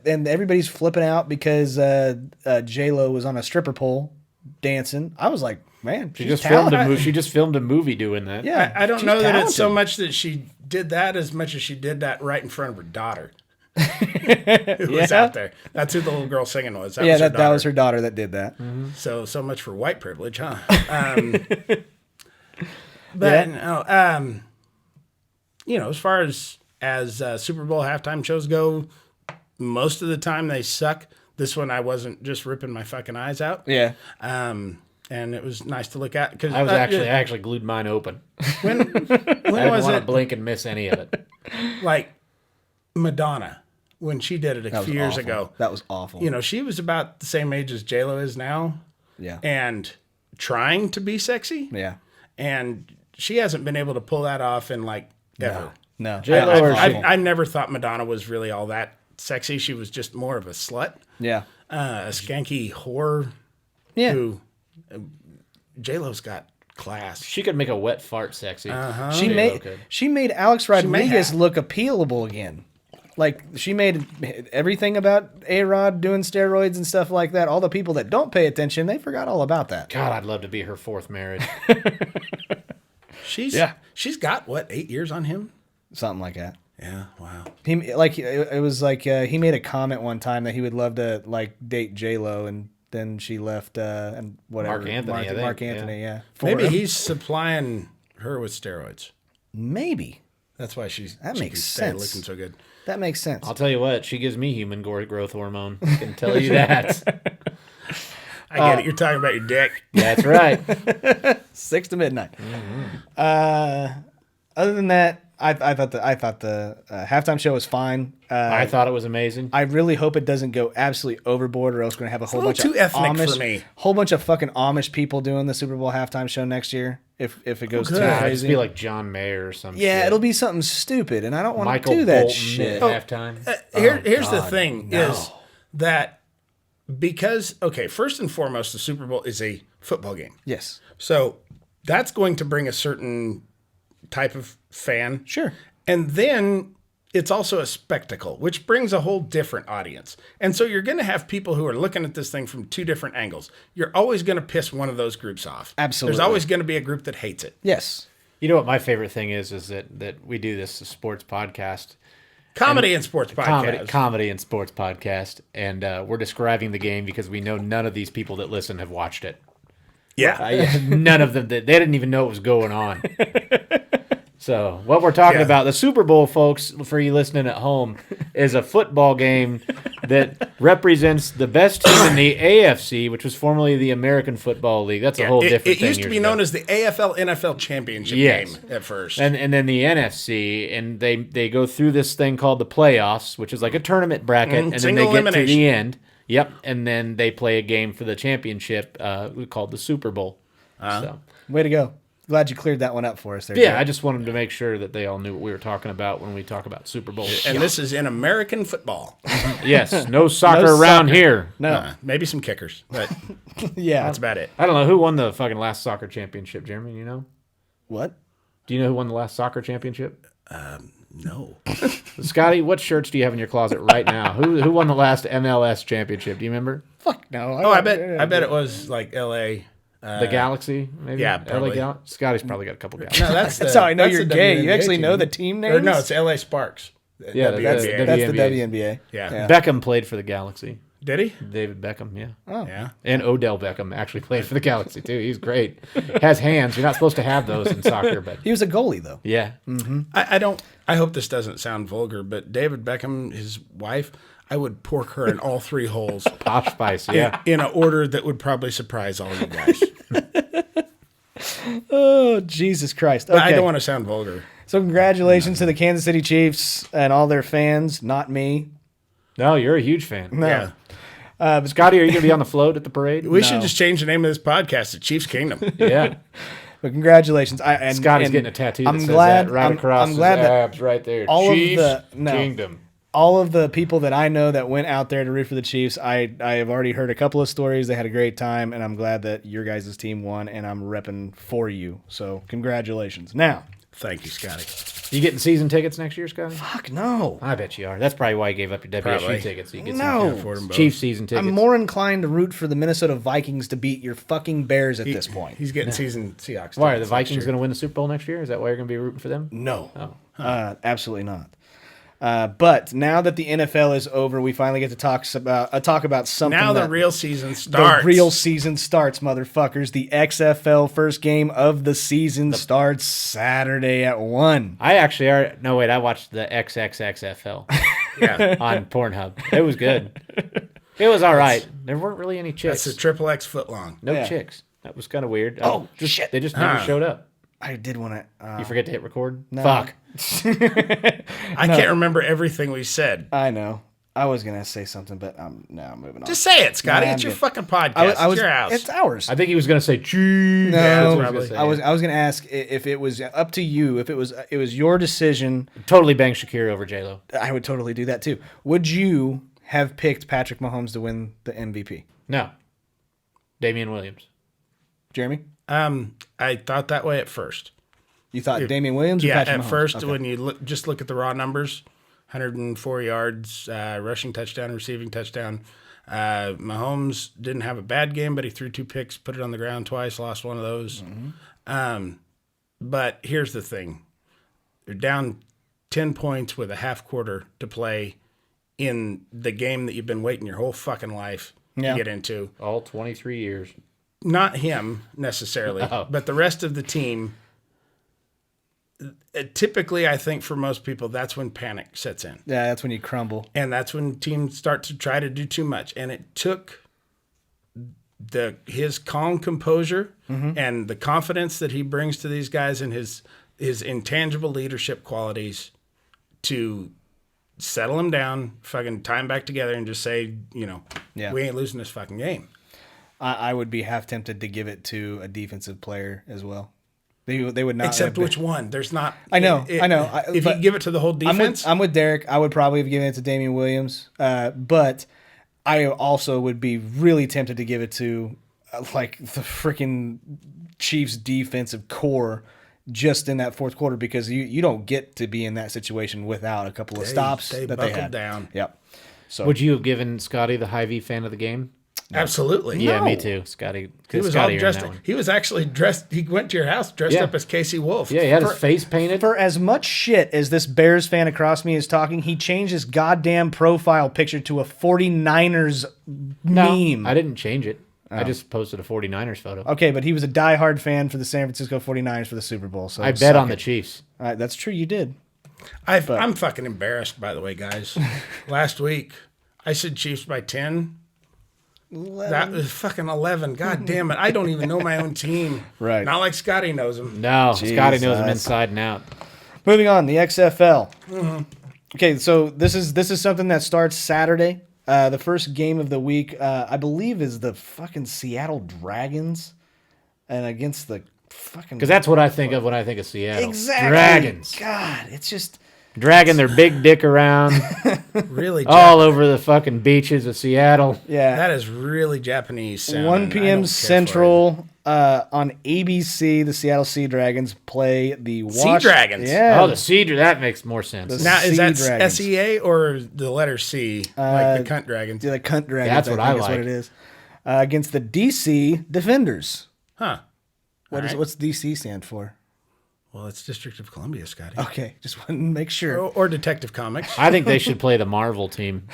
And everybody's flipping out because J-Lo was on a stripper pole dancing. I was like, man, She she's just filmed a talented. movie. She just filmed a movie doing that. Yeah, I don't she's know that it's so talented. much that she did that as much as she did that right in front of her daughter. Who was out there. That's who the little girl singing was. That Yeah, was her that was daughter. her daughter that did that. So much for white privilege, huh? But no, as far as Super Bowl halftime shows go, most of the time they suck. This one I wasn't just ripping my fucking eyes out. Yeah. And it was nice to look at because I actually glued mine open. when I didn't was want to it blink and miss any of it. like Madonna when she did it a few years awful. ago? That was awful. She was about the same age as J-Lo is now, Yeah. and trying to be sexy, Yeah. and she hasn't been able to pull that off in like ever. No. J-Lo or she- I never thought Madonna was really all that sexy. She was just more of a slut, Yeah. a skanky whore. Yeah. Who J-Lo's got class. She could make a wet fart sexy. She J-Lo made could. she made Alex Rodriguez have. look appealable again. Like she made everything about A-Rod doing steroids and stuff like that. All the people that don't pay attention, they forgot all about that. God, I'd love to be her fourth marriage. She's got what, 8 years on him? Something like that. Yeah, wow. He like it was like he made a comment one time that he would love to like date J-Lo, and then she left and whatever. Mark Anthony, I think, Mark Anthony, yeah. For Maybe him. he's supplying her with steroids. Maybe That's why she makes can stay sense. looking so good. that makes sense. I'll tell you what, she gives me human growth hormone. I can tell you that. I get it. You're talking about your dick. That's right. 6 to midnight. Other than that, I thought the halftime show was fine. I thought it was amazing. I really hope it doesn't go absolutely overboard, or else we're gonna have a whole little bunch too of ethnic Amish, for me. whole bunch of fucking Amish people doing the Super Bowl halftime show next year. If it goes too good. It'd just crazy, be like John Mayer or something. yeah, it'll be something stupid, and I don't want to Michael do that Bolton shit. at halftime. Here's the thing is that because, okay, first and foremost, the Super Bowl is a football game. Yes, So that's going to bring a certain type of fan. sure. And then it's also a spectacle, which brings a whole different audience. And so you're going to have people who are looking at this thing from two different angles. You're always going to piss one of those groups off. Absolutely. There's always going to be a group that hates it. Yes, You know what my favorite thing is that we do this sports podcast. Comedy and sports podcast. Comedy and sports podcast, and we're describing the game because we know none of these people that listen have watched it. Yeah. None of them. They didn't even know what was going on. So what we're talking about, the Super Bowl, folks, for you listening at home, is a football game that represents the best team in the AFC, which was formerly the American Football League. That's a whole different thing. It used to be years known ago. as the AFL NFL Championship Yes. game at first. And then the NFC, and they go through this thing called the playoffs, which is like a tournament bracket, and then single they get to elimination. the end. Yep, and then they play a game for the championship called the Super Bowl. So. way to go. Glad you cleared that one up for us there. Yeah, Joe. I just wanted to make sure that they all knew what we were talking about when we talk about Super Bowl. and this is in American football. Yes, no soccer No around soccer. here. No, Maybe some kickers, but yeah. that's about it. I don't know who won the fucking last soccer championship, Jeremy. You know? What? Do you know who won the last soccer championship? No. Scotty, what shirts do you have in your closet right now? Who won the last MLS championship? Do you remember? Fuck no. Oh, I bet it was like L.A. The Galaxy, maybe? yeah, LA probably. Scotty's probably got a couple Galaxies. No, that's That's how I know that's you're the gay. You WNBA actually know team. the team Or names? no, it's L.A. Sparks. Yeah, WNBA. that's That's the WNBA. WNBA. Yeah. Beckham played for the Galaxy. Did he? David Beckham, yeah. Oh. Yeah. And Odell Beckham actually played for the Galaxy, too. He's great. Has hands. You're not supposed to have those in soccer, but He was a goalie, though. yeah. I hope this doesn't sound vulgar, but David Beckham, his wife, I would pork her in all 3 holes Posh Spice, yeah. in an order that would probably surprise all you guys. Oh, Jesus Christ. Okay. But I don't want to sound vulgar. So congratulations to the Kansas City Chiefs and all their fans, not me. No, you're a huge fan. No. Yeah. Scotty, are you going to be on the float at the parade? We should just change the name of this podcast to Chiefs Kingdom. Yeah. But congratulations. Scotty's getting a tattoo that I'm says glad, that right I'm, across I'm glad his that abs right there. all Chiefs of the Kingdom. all of the people that I know that went out there to root for the Chiefs, I have already heard a couple of stories. They had a great time, and I'm glad that your guys' team won, and I'm repping for you. So congratulations. Now, Thank you, Scotty. You getting season tickets next year, Scotty? fuck no. I bet you are. That's probably why you gave up your WSU Probably. tickets. So you get No. Can't afford them both. Chiefs season tickets. I'm more inclined to root for the Minnesota Vikings to beat your fucking Bears at this point. He's getting season Seahawks. Why are the tickets next Vikings year. going to win the Super Bowl next year? Is that why you're going to be rooting for them? No. Oh. Absolutely not. But now that the NFL is over, we finally get to talk about something. Now the that- real season starts. The real season starts, motherfuckers. The XFL first game of the season starts Saturday at 1. I actually are. No, wait. I watched the XXXFL Yeah. on Pornhub. It was good. It was all right. There weren't really any That's chicks. a triple X foot long. No Yeah. chicks. That was kind of weird. Oh, shit. They just never showed up. I did want to. You forget to hit record? no. Fuck. I can't remember everything we said. I know. I was gonna say something, but I'm moving on. Just say it, Scotty. Nah, it's I'm your good. fucking podcast. I was. It's your house. It's ours. I think he was going to say cheese. No, that's what I was I was gonna ask if it was up to you. If it was your decision, Totally bang Shakira over J-Lo. I would totally do that too. Would you have picked Patrick Mahomes to win the MVP? No. Damian Williams. Jeremy, I thought that way at first. you thought Damian Williams? Or Yeah, Patrick at Mahomes? first Okay. when you just look at the raw numbers, 104 yards, rushing touchdown, receiving touchdown. Mahomes didn't have a bad game, but he threw 2 picks, put it on the ground twice, lost one of those. But here's the thing. They're down 10 points with a half quarter to play in the game that you've been waiting your whole fucking life Yeah. to get into. All 23 years. Not him necessarily, Oh. but the rest of the team. Typically, I think for most people, that's when panic sets in. Yeah, that's when you crumble. And that's when teams start to try to do too much. And it took his calm composure and the confidence that he brings to these guys and his intangible leadership qualities to settle them down, fucking tie them back together and just say, Yeah. we ain't losing this fucking game. I would be half tempted to give it to a defensive player as well. They would not. Except have been- which one? There's not. I know. If you give it to the whole defense, I'm with Derek. I would probably have given it to Damian Williams, but I also would be really tempted to give it to like the freaking Chiefs defensive core just in that fourth quarter because you don't get to be in that situation without a couple of stops they that they buckled had. down. Yep. So Would you have given Scotty the Hy-Vee fan of the game? absolutely. Yeah, No. me too. Scotty. He was Scotty all earned dressed. that one. He was actually dressed. He went to your house dressed Yeah. up as Casey Wolf. Yeah, he had his face painted. for as much shit as this Bears fan across me is talking, he changed his goddamn profile picture to a 49ers meme. I didn't change it. I just posted a 49ers photo. Okay, but he was a diehard fan for the San Francisco 49ers for the Super Bowl. So I bet suck on the it. Chiefs. That's true, you did. I'm fucking embarrassed, by the way, guys. Last week, I said Chiefs by 10. That was fucking 11. God damn it. I don't even know my own team. Right. Not like Scotty knows them. No, Scotty knows him Jesus. inside and out. Moving on, the XFL. Okay, so this is something that starts Saturday. The first game of the week, I believe, is the fucking Seattle Dragons, and against the fucking Because that's what I think of when I think of Seattle. exactly Dragons. God, it's just Dragging their big dick around Really? all over the fucking beaches of Seattle. yeah. That is really Japanese sound. 1 I don't care p.m. for Central on ABC. The Seattle Sea Dragons play the Dragons? Yeah. Oh, the Cedar. That makes more sense. it. Now, is Sea that Dragons. SEA or the letter C? Like the cunt dragons? the Cunt Dragons. That's what I think is like. what it is. Against the DC Defenders. Huh. What's DC stand for? Well, it's District of Columbia, Scotty. Okay, just want to make sure. Or Detective Comics. I think they should play the Marvel team.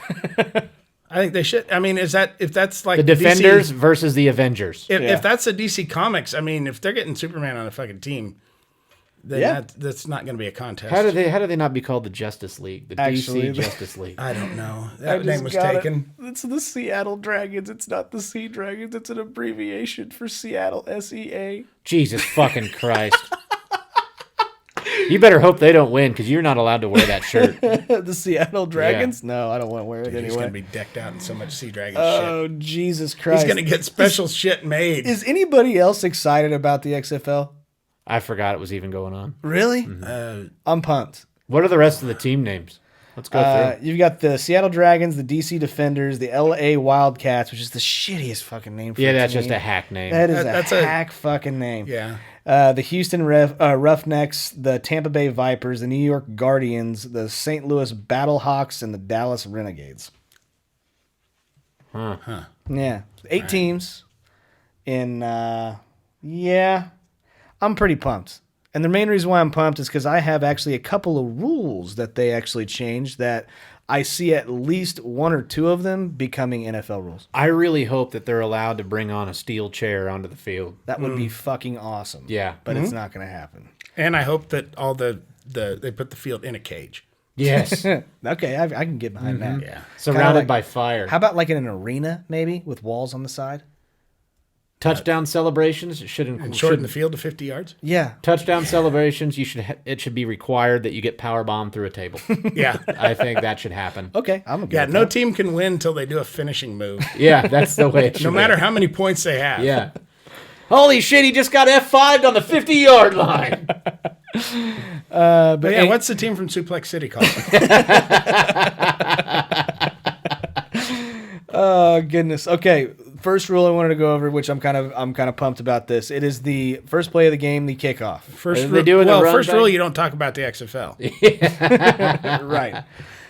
I think they should. I mean, if that's like The Defenders DC, versus the Avengers. if that's the DC Comics, I mean, if they're getting Superman on a fucking team, then that's not going to be a contest. How do they not be called the Justice League? The Actually, DC Justice League. I don't know. That name was taken. It's the Seattle Dragons. It's not the Sea Dragons. It's an abbreviation for Seattle, SEA. Jesus fucking Christ. You better hope they don't win because you're not allowed to wear that shirt. The Seattle Dragons? No, I don't want to wear it He's anyway. going to be decked out in so much Sea Dragon Oh, shit. Jesus Christ. He's going to get special shit made. Is anybody else excited about the XFL? I forgot it was even going on. Really? I'm pumped. What are the rest of the team names? Let's go through. You've got the Seattle Dragons, the DC Defenders, the LA Wildcats, which is the shittiest fucking name for Yeah, a that's team. just a hack name. That is That's a a- hack fucking name. Yeah. The Houston Roughnecks, the Tampa Bay Vipers, the New York Guardians, the St. Louis Battlehawks, and the Dallas Renegades. Yeah. 8 teams. Yeah. I'm pretty pumped. And the main reason why I'm pumped is because I have actually a couple of rules that they actually changed that I see at least 1 or 2 of them becoming NFL rules. I really hope that they're allowed to bring on a steel chair onto the field. That would be fucking awesome. Yeah. But it's not going to happen. And I hope that all they put the field in a cage. Yes. Okay, I can get behind that. Yeah. Surrounded like- by fire. How about like in an arena, maybe, with walls on the side? Touchdown celebrations should And shorten the field to 50 yards. Yeah. touchdown celebrations. It should be required that you get power bombed through a table. Yeah. I think that should happen. Okay, I'm a good. Yeah, no team can win until they do a finishing move. Yeah, that's the way it should No be. matter how many points they have. Yeah. Holy shit! He just got F5'd on the 50-yard line. But yeah, what's the team from Suplex City called? Oh goodness. Okay, first rule I wanted to go over, which I'm kind of pumped about this. It is the first play of the game, the kickoff. First Are they doing the run first thing? rule, you don't talk about the XFL. Right.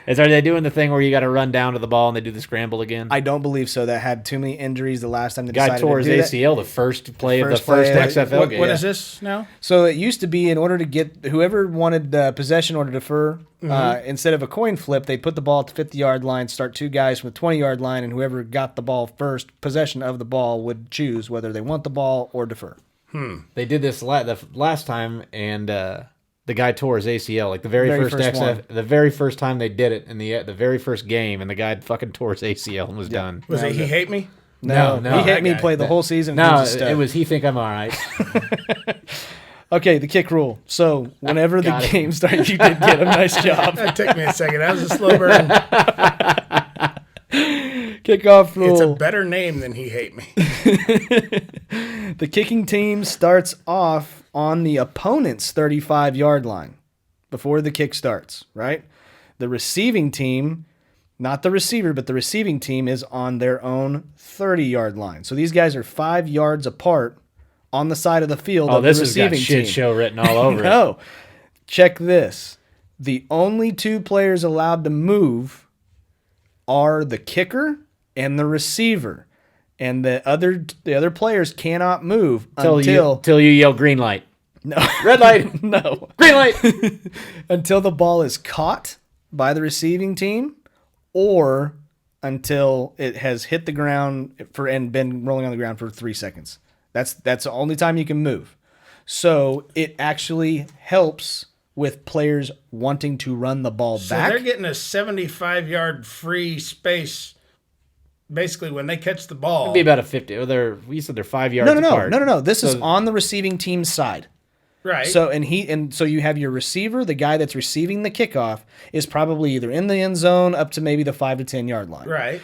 Are they doing the thing where you got to run down to the ball and they do the scramble again? I don't believe so. That had too many injuries the last time they Guy decided tore to his do that. ACL the first play of the First play first of- XFL game. What is this now? So it used to be in order to get whoever wanted possession or to defer, instead of a coin flip, they put the ball at the 50-yard line, start 2 guys from the 20-yard line, and whoever got the ball first, possession of the ball, would choose whether they want the ball or defer. They did this the last time, and the guy tore his ACL like the very first one. the very first time they did it in the very first game, and the guy fucking tore his ACL and was done. Was it He Hate Me? No. He hit that me guy. play the whole season. No, He was a stud. it was he think I'm all right. Okay, the kick rule. So whenever the Got it. game starts, you did get a nice job. That took me a second. That was a slow burn. Kickoff rule. It's a better name than He Hate Me. The kicking team starts off on the opponent's 35-yard line before the kick starts, right? The receiving team, not the receiver, but the receiving team is on their own 30-yard line. So these guys are 5 yards apart on the side of the field Oh, of this the has got receiving shit team. show written all over it. No. Check this. The only 2 players allowed to move are the kicker and the receiver. And the other players cannot move Till until you yell green light, no, red light, no, green light. until the ball is caught by the receiving team, or until it has hit the ground and been rolling on the ground for 3 seconds. That's the only time you can move. So it actually helps with players wanting to run the ball So back. they're getting a 75-yard free space. Basically, when they catch the ball, Be about a 50. You said they're 5 yards apart. No. This is So- on the receiving team's side. right? So so you have your receiver, the guy that's receiving the kickoff, is probably either in the end zone up to maybe the 5 to 10 yard line. right.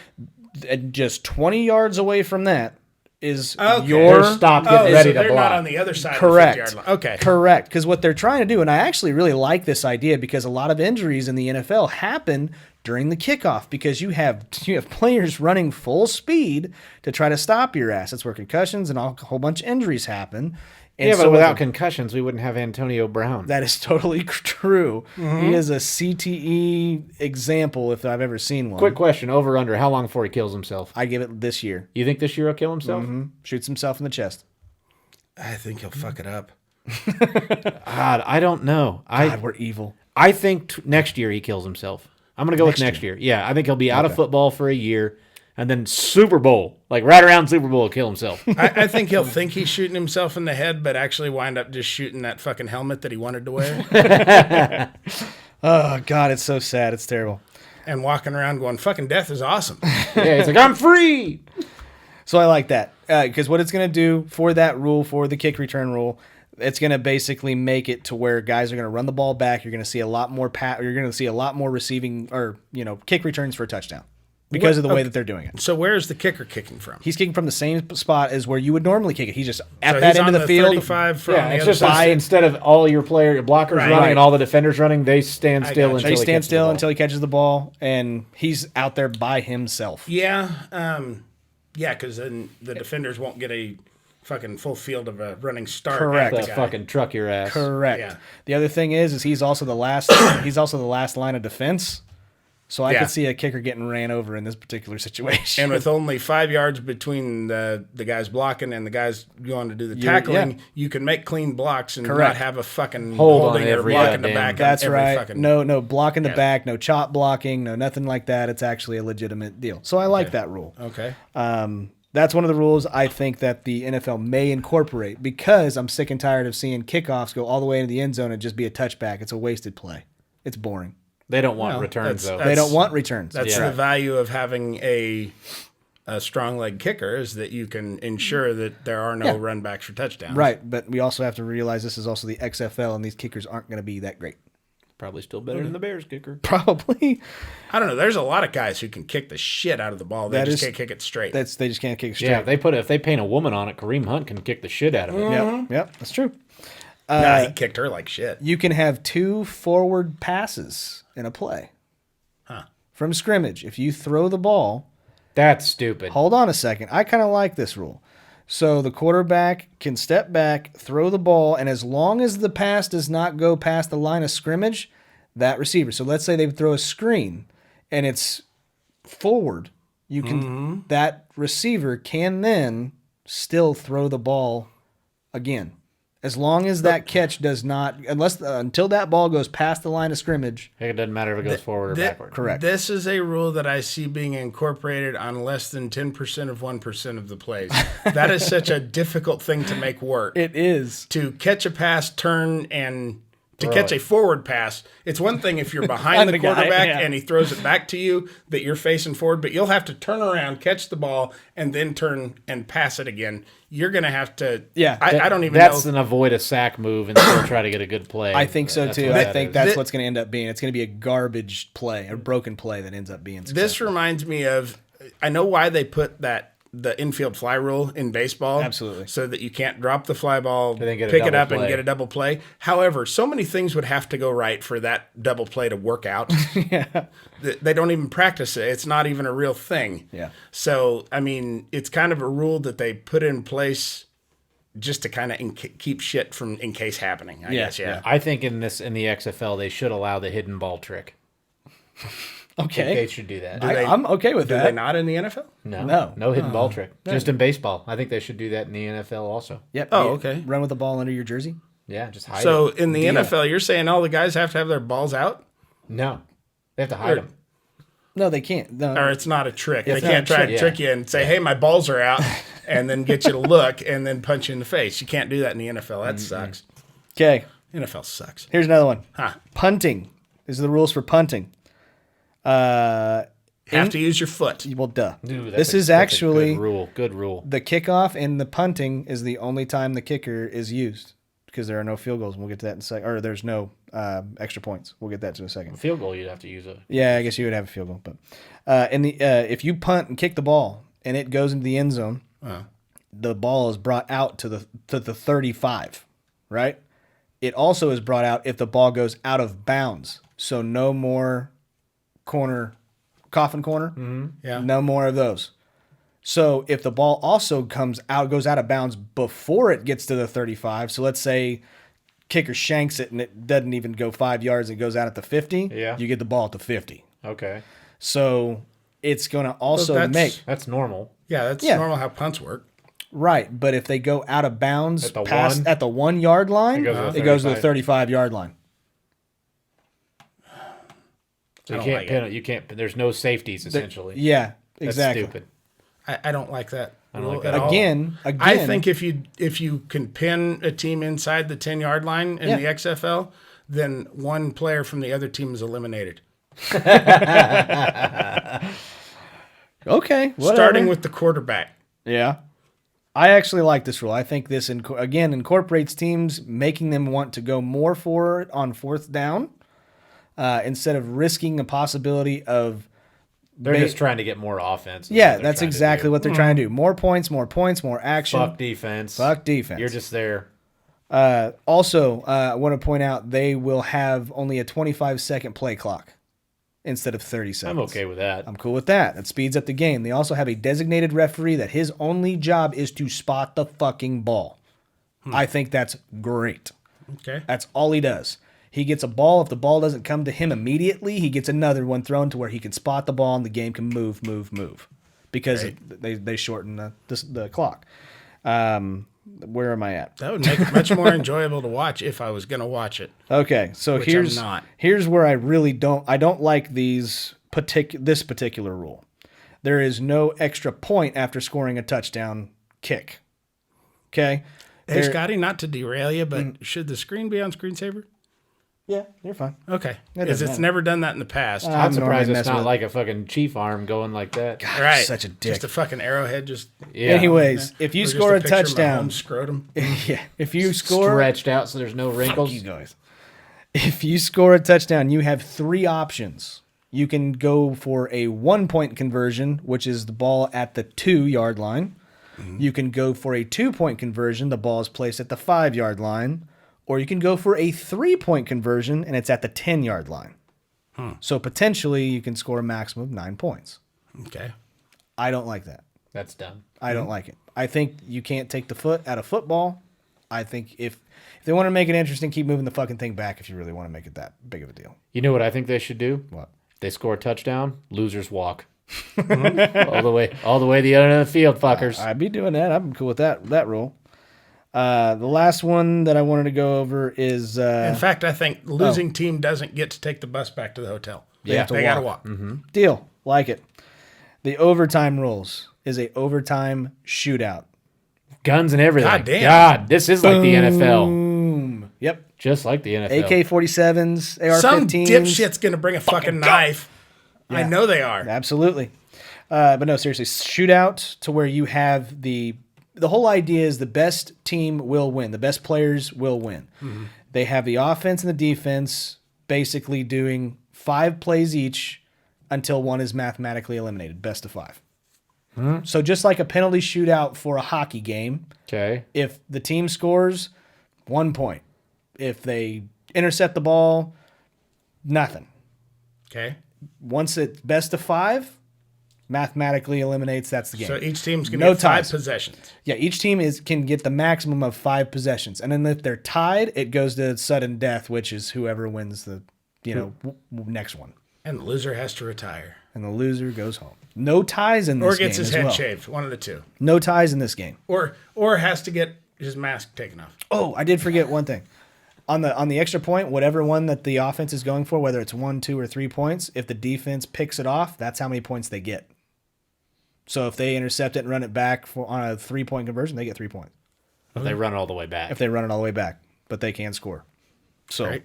And just 20 yards away from that is Okay. your They're stopped getting ready so to they're block. not on the other side correct. of the 50-yard line. Okay. Correct. Because what they're trying to do, and I actually really like this idea because a lot of injuries in the NFL happen during the kickoff because you have players running full speed to try to stop your ass. That's where concussions and a whole bunch of injuries happen. And Yeah, so but what without the- concussions, we wouldn't have Antonio Brown. that is totally true. He is a CTE example if I've ever seen one. Quick question: over under? How long before he kills himself? I give it this year. You think this year he'll kill himself? Shoots himself in the chest. I think he'll fuck it up. God, I don't know. God, we're evil. I think next year he kills himself. I'm going to go with next year. Yeah, I think he'll be out of football for a year, and then Super Bowl, like right around Super Bowl, kill himself. I think he'll think he's shooting himself in the head, but actually wind up just shooting that fucking helmet that he wanted to wear Oh, God, it's so sad. It's terrible. and walking around going, fucking death is awesome. Yeah, he's like, I'm free. So I like that because what it's going to do for that rule, for the kick return rule, it's going to basically make it to where guys are going to run the ball back. You're going to see a lot more you're going to see a lot more receiving or kick returns for a touchdown because of the way that they're doing it. So where's the kicker kicking from? He's kicking from the same spot as where you would normally kick it. He's just at So that he's end on of the field. 35 from Yeah, the it's other just side. instead of all your blockers running Right. and all the defenders running, they stand still gotcha. until They he stand catches the still ball. until he catches the ball, and he's out there by himself. Yeah, because then the defenders won't get a fucking full field of a running start. Correct. at The the guy. fucking truck your ass. Correct. Yeah. The other thing is he's also the last. He's also the last line of defense. So I Yeah. could see a kicker getting ran over in this particular situation. And with only 5 yards between the guys blocking and the guys going to do the tackling, yeah. you can make clean blocks and Correct. not have a fucking Hold on holding or every blocking the goddamn- back. That's on every right. Fucking, No blocking the Yeah. back, no chop blocking, no nothing like that. It's actually a legitimate deal. So I like that rule. Okay. That's one of the rules I think that the NFL may incorporate because I'm sick and tired of seeing kickoffs go all the way into the end zone and just be a touchback. It's a wasted play. It's boring. They don't want Well, returns, that's- though. They don't want returns. That's Yeah. the value of having a strong leg kicker is that you can ensure that there are no Yeah. run backs for touchdowns. Right, but we also have to realize this is also the XFL, and these kickers aren't going to be that great. Probably still better than the Bears kicker. Probably. I don't know. There's a lot of guys who can kick the shit out of the ball. They That just is- can't kick it straight. They just can't kick it straight. Yeah, if they paint a woman on it, Kareem Hunt can kick the shit out of it. Yep, that's true. Nah, he kicked her like shit. You can have 2 forward passes in a play. From scrimmage. If you throw the ball, That's stupid. hold on a second. I kind of like this rule. So the quarterback can step back, throw the ball, and as long as the pass does not go past the line of scrimmage, that receiver. So let's say they throw a screen and it's forward. You can that receiver can then still throw the ball again. As long as that catch does not until that ball goes past the line of scrimmage. It doesn't matter if it goes forward or backward. Correct. This is a rule that I see being incorporated on less than 10% of 1% of the plays. That is such a difficult thing to make work. It is. To catch a pass, turn, and to Throw catch it. a forward pass. It's one thing if you're behind the The guy, quarterback yeah. and he throws it back to you that you're facing forward, but you'll have to turn around, catch the ball, and then turn and pass it again. You're going to have to. Yeah. I don't even That's know. an avoid a sack move and still try to get a good play. I think so That's too. what I that think is. that's Thi- what's going to end up being. It's going to be a garbage play, a broken play that ends up being This successful. reminds me of. I know why they put the infield fly rule in baseball. Absolutely. So that you can't drop the fly ball, then get a pick it double up, play. and get a double play. However, so many things would have to go right for that double play to work out. Yeah. They don't even practice it. It's not even a real thing. Yeah. So, I mean, it's kind of a rule that they put in place just to kind of keep shit from in case happening, I guess. Yeah. I think in the XFL they should allow the hidden ball trick. They Okay. should do that. I'm okay with Do that. they not in the NFL? No. hidden ball trick. Just in baseball, I think they should do that in the NFL also. Yep. Oh, you okay. Run with the ball under your jersey. Yeah, just hide So, it. in the NFL, you're saying all the guys have to have their balls out? No, they have to hide them. No, they can't. No. Or it's not a trick. They It's can't not a try trick, to trick you and say, hey, my balls are out, and then get you to look and then punch you in the face. You can't do that in the NFL. That sucks. Okay. NFL sucks. Here's another one. Huh. Punting. These are the rules for punting. Have to use your foot. Well, duh. Ooh, This is that's a actually good rule. Good rule. the kickoff and the punting is the only time the kicker is used because there are no field goals. We'll get to that in a second. Or there's no extra points. We'll get that in a second. Field goal, you'd have to use a. Yeah, I guess you would have a field goal, but if you punt and kick the ball and it goes into the end zone, the ball is brought out to the 35, right? It also is brought out if the ball goes out of bounds, so no more coffin corner, Yeah. no more of those. So if the ball also goes out of bounds before it gets to the 35, so let's say kicker shanks it and it doesn't even go 5 yards, it goes out at the 50, Yeah. you get the ball at the 50. Okay, So it's going to also that's- make that's normal. Yeah, that's Yeah. normal how punts work. right, but if they go out of bounds At the past one? at the 1 yard line, It goes to the it goes to the 35. 35-yard line. So I you don't can't like penalty. You can't. There's no safeties essentially. Yeah, That's exactly. stupid. I don't like that. I don't like at that. all. Again, I think if you can pin a team inside the 10-yard line in the XFL, then one player from the other team is eliminated. okay, whatever. Starting with the quarterback. Yeah. I actually like this rule. I think this, again, incorporates teams, making them want to go more for it on fourth down instead of risking a possibility of... They're just trying to get more offense. Yeah, that's exactly what they're trying to do. More points, more action. Fuck defense. You're just there. Also, I want to point out they will have only a 25-second play clock instead of 30 seconds. I'm okay with that. I'm cool with that. That speeds up the game. They also have a designated referee that his only job is to spot the fucking ball. I think that's great. Okay. That's all he does. He gets a ball. If the ball doesn't come to him immediately, he gets another one thrown to where he can spot the ball and the game can move. Because they shorten the clock. Where am I at? That would make it much more enjoyable to watch if I was going to watch it. Okay, so Which I'm not. here's where I really don't like this particular rule. There is no extra point after scoring a touchdown kick. Okay? Hey, Scotty, not to derail you, but should the screen be on screensaver? Yeah, you're fine. Okay. That Because doesn't it's matter. never done that in the past. I'm surprised normally it's mess not with- like a fucking chief arm going like that. right. Such a dick. Just a fucking arrowhead just... Yeah. Anyways, if you or just score a picture of touchdown, Mahomes' scrotum. yeah, if you score Stretched out so there's no wrinkles. you guys. If you score a touchdown, you have three options. You can go for a 1-point conversion, which is the ball at the 2-yard line. You can go for a 2-point conversion. The ball is placed at the 5-yard line. Or you can go for a 3-point conversion, and it's at the 10-yard line. So potentially you can score a maximum of 9 points. Okay. I don't like that. That's dumb. I don't like it. I think you can't take the foot out of football. I think if they want to make it interesting, keep moving the fucking thing back if you really want to make it that big of a deal. You know what I think they should do? What? They score a touchdown, losers walk. all the way the other end of the field, fuckers. I'd be doing that. I'm cool with that rule. The last one that I wanted to go over is... In fact, I think losing team doesn't get to take the bus back to the hotel. They have to They got to walk. walk. Deal. Like it. The overtime rules is a overtime shootout. Guns and everything. God damn. God, this is like the NFL. Boom. Yep. Just like the NFL. AK-47s, AR-15s. Some dipshit's going to bring a fucking knife. Yeah. I know they are. Absolutely. But no, seriously, shootout to where you have the whole idea is the best team will win. The best players will win. Mm-hmm. They have the offense and the defense basically doing 5 plays each until one is mathematically eliminated. Best of 5. Mm-hmm. So just like a penalty shootout for a hockey game, Okay. if the team scores, 1 point. If they intercept the ball, nothing. Okay. Once it's best of 5, mathematically eliminates, that's the game. So each team's going to No get 5 ties. possessions. Yeah, each team can get the maximum of 5 possessions. And then if they're tied, it goes to sudden death, which is whoever wins the next one. And the loser has to retire. And the loser goes home. No ties in this game Or gets his as head well. shaved. One of the two. No ties in this game. Or has to get his mask taken off. Oh, I did forget one thing. On the extra point, whatever one that the offense is going for, whether it's 1, 2, or 3 points, if the defense picks it off, that's how many points they get. So if they intercept it and run it back on a 3-point conversion, they get 3 points. If they run all the way back. If they run it all the way back, but they can score. So, Right.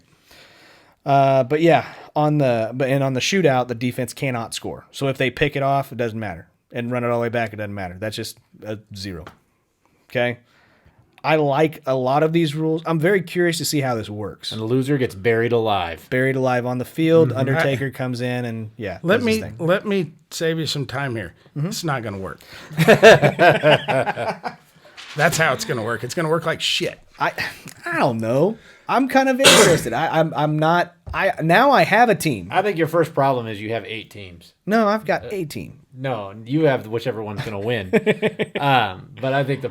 But yeah, on the shootout, the defense cannot score. So if they pick it off, it doesn't matter, and run it all the way back, it doesn't matter. That's just a 0. Okay. I like a lot of these rules. I'm very curious to see how this works. And the loser gets buried alive. Buried alive on the field. Undertaker comes in and Let does his thing. me save you some time here. It's not going to work. That's how it's going to work. It's going to work like shit. I don't know. I'm kind of interested. I'm not. Now I have a team. I think your first problem is you have 8 teams. No, I've got 18. No, you have whichever one's going to win. But I think the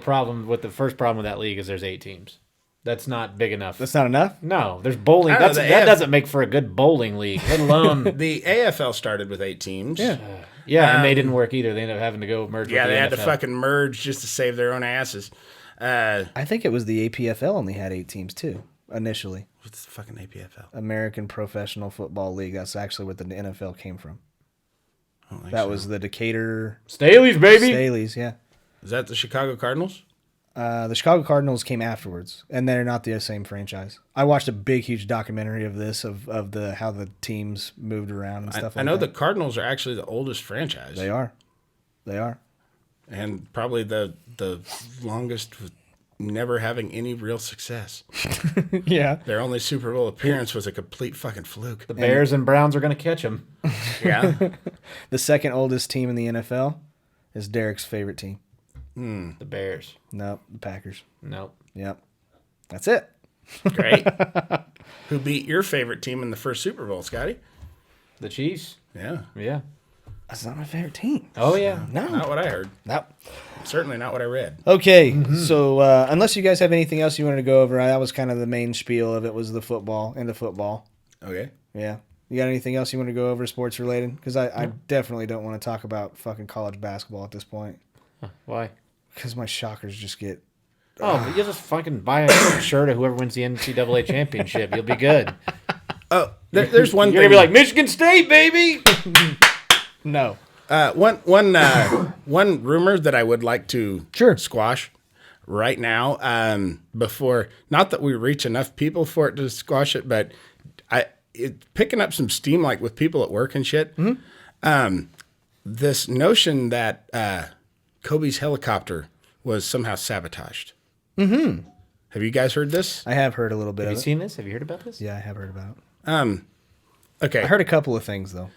first problem with that league is there's 8 teams. That's not big enough. That's not enough. No, there's bowling. I don't know, That doesn't make for a good bowling league, let alone. The AFL started with 8 teams. Yeah. Yeah, and they didn't work either. They ended up having to go merge Yeah, with the they had to NFL. fucking merge just to save their own asses. I think it was the APFL only had 8 teams too initially. What's the fucking APFL? American Professional Football League. That's actually what the NFL came from. I don't think That so. was the Decatur Staley's, baby. Staley's, yeah. Is that the Chicago Cardinals? The Chicago Cardinals came afterwards, and they're not the same franchise. I watched a big, huge documentary of this, of the how the teams moved around and stuff I like know that. the Cardinals are actually the oldest franchise. They are. They are. And probably the longest with never having any real success. Yeah. Their only Super Bowl appearance was a complete fucking fluke. The Bears and Browns are going to catch him. Yeah. The second oldest team in the NFL is Derek's favorite team. The Bears. Nope, the Packers. Nope. Yep. That's it. Great. Who beat your favorite team in the first Super Bowl, Scotty? The Chiefs. Yeah. Yeah. That's not my favorite team. Oh, yeah. No. Not what I heard. Nope. Certainly not what I read. Okay, so unless you guys have anything else you wanted to go over, that was kind of the main spiel of it, was the football and the football. Okay. Yeah. You got anything else you want to go over sports related? Because I definitely don't want to talk about fucking college basketball at this point. Why? Because my shockers just get... Oh, but you just fucking buy a shirt of whoever wins the NCAA championship. You'll be good. Oh, there's one You're thing. going to be like, Michigan State, baby! No. One rumor that I would like to Sure. squash right now, before, not that we reach enough people for it to squash it, but it's picking up some steam, like with people at work and shit. This notion that Kobe's helicopter was somehow sabotaged. Have you guys heard this? I have heard a little bit Have of you it. seen this? Have you heard about this? Yeah, I have heard about it. Okay. I heard a couple of things, though.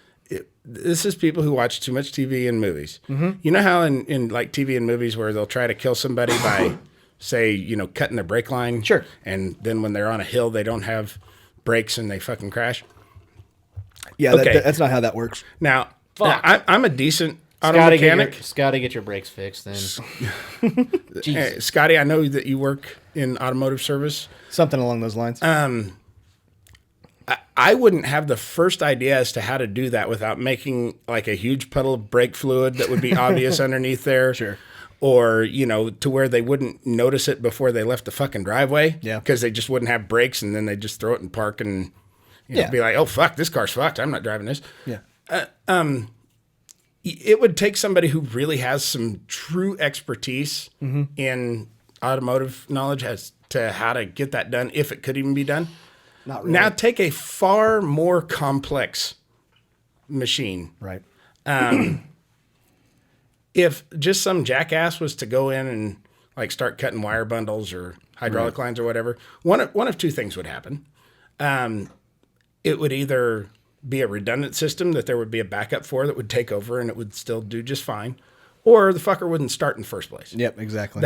This is people who watch too much TV and movies. You know how in like TV and movies where they'll try to kill somebody by, say, cutting their brake line? Sure. And then when they're on a hill, they don't have brakes and they fucking crash. Yeah, Okay. that's not how that works. Now, Fuck. I'm a decent auto Scotty, mechanic. get your brakes fixed then. Jesus. Scotty, I know that you work in automotive service. Something along those lines. I wouldn't have the first idea as to how to do that without making like a huge puddle of brake fluid that would be obvious underneath there. Sure. Or, to where they wouldn't notice it before they left the fucking driveway. Yeah. Because they just wouldn't have brakes and then they just throw it in park and Yeah. be like, oh, fuck, this car's fucked. I'm not driving this. Yeah. It would take somebody who really has some true expertise in automotive knowledge as to how to get that done, if it could even be done. Not really. Now take a far more complex machine. Right. If just some jackass was to go in and like start cutting wire bundles or hydraulic lines or whatever, one of two things would happen. It would either be a redundant system that there would be a backup for that would take over and it would still do just fine, or the fucker wouldn't start in the first place. Yep, exactly.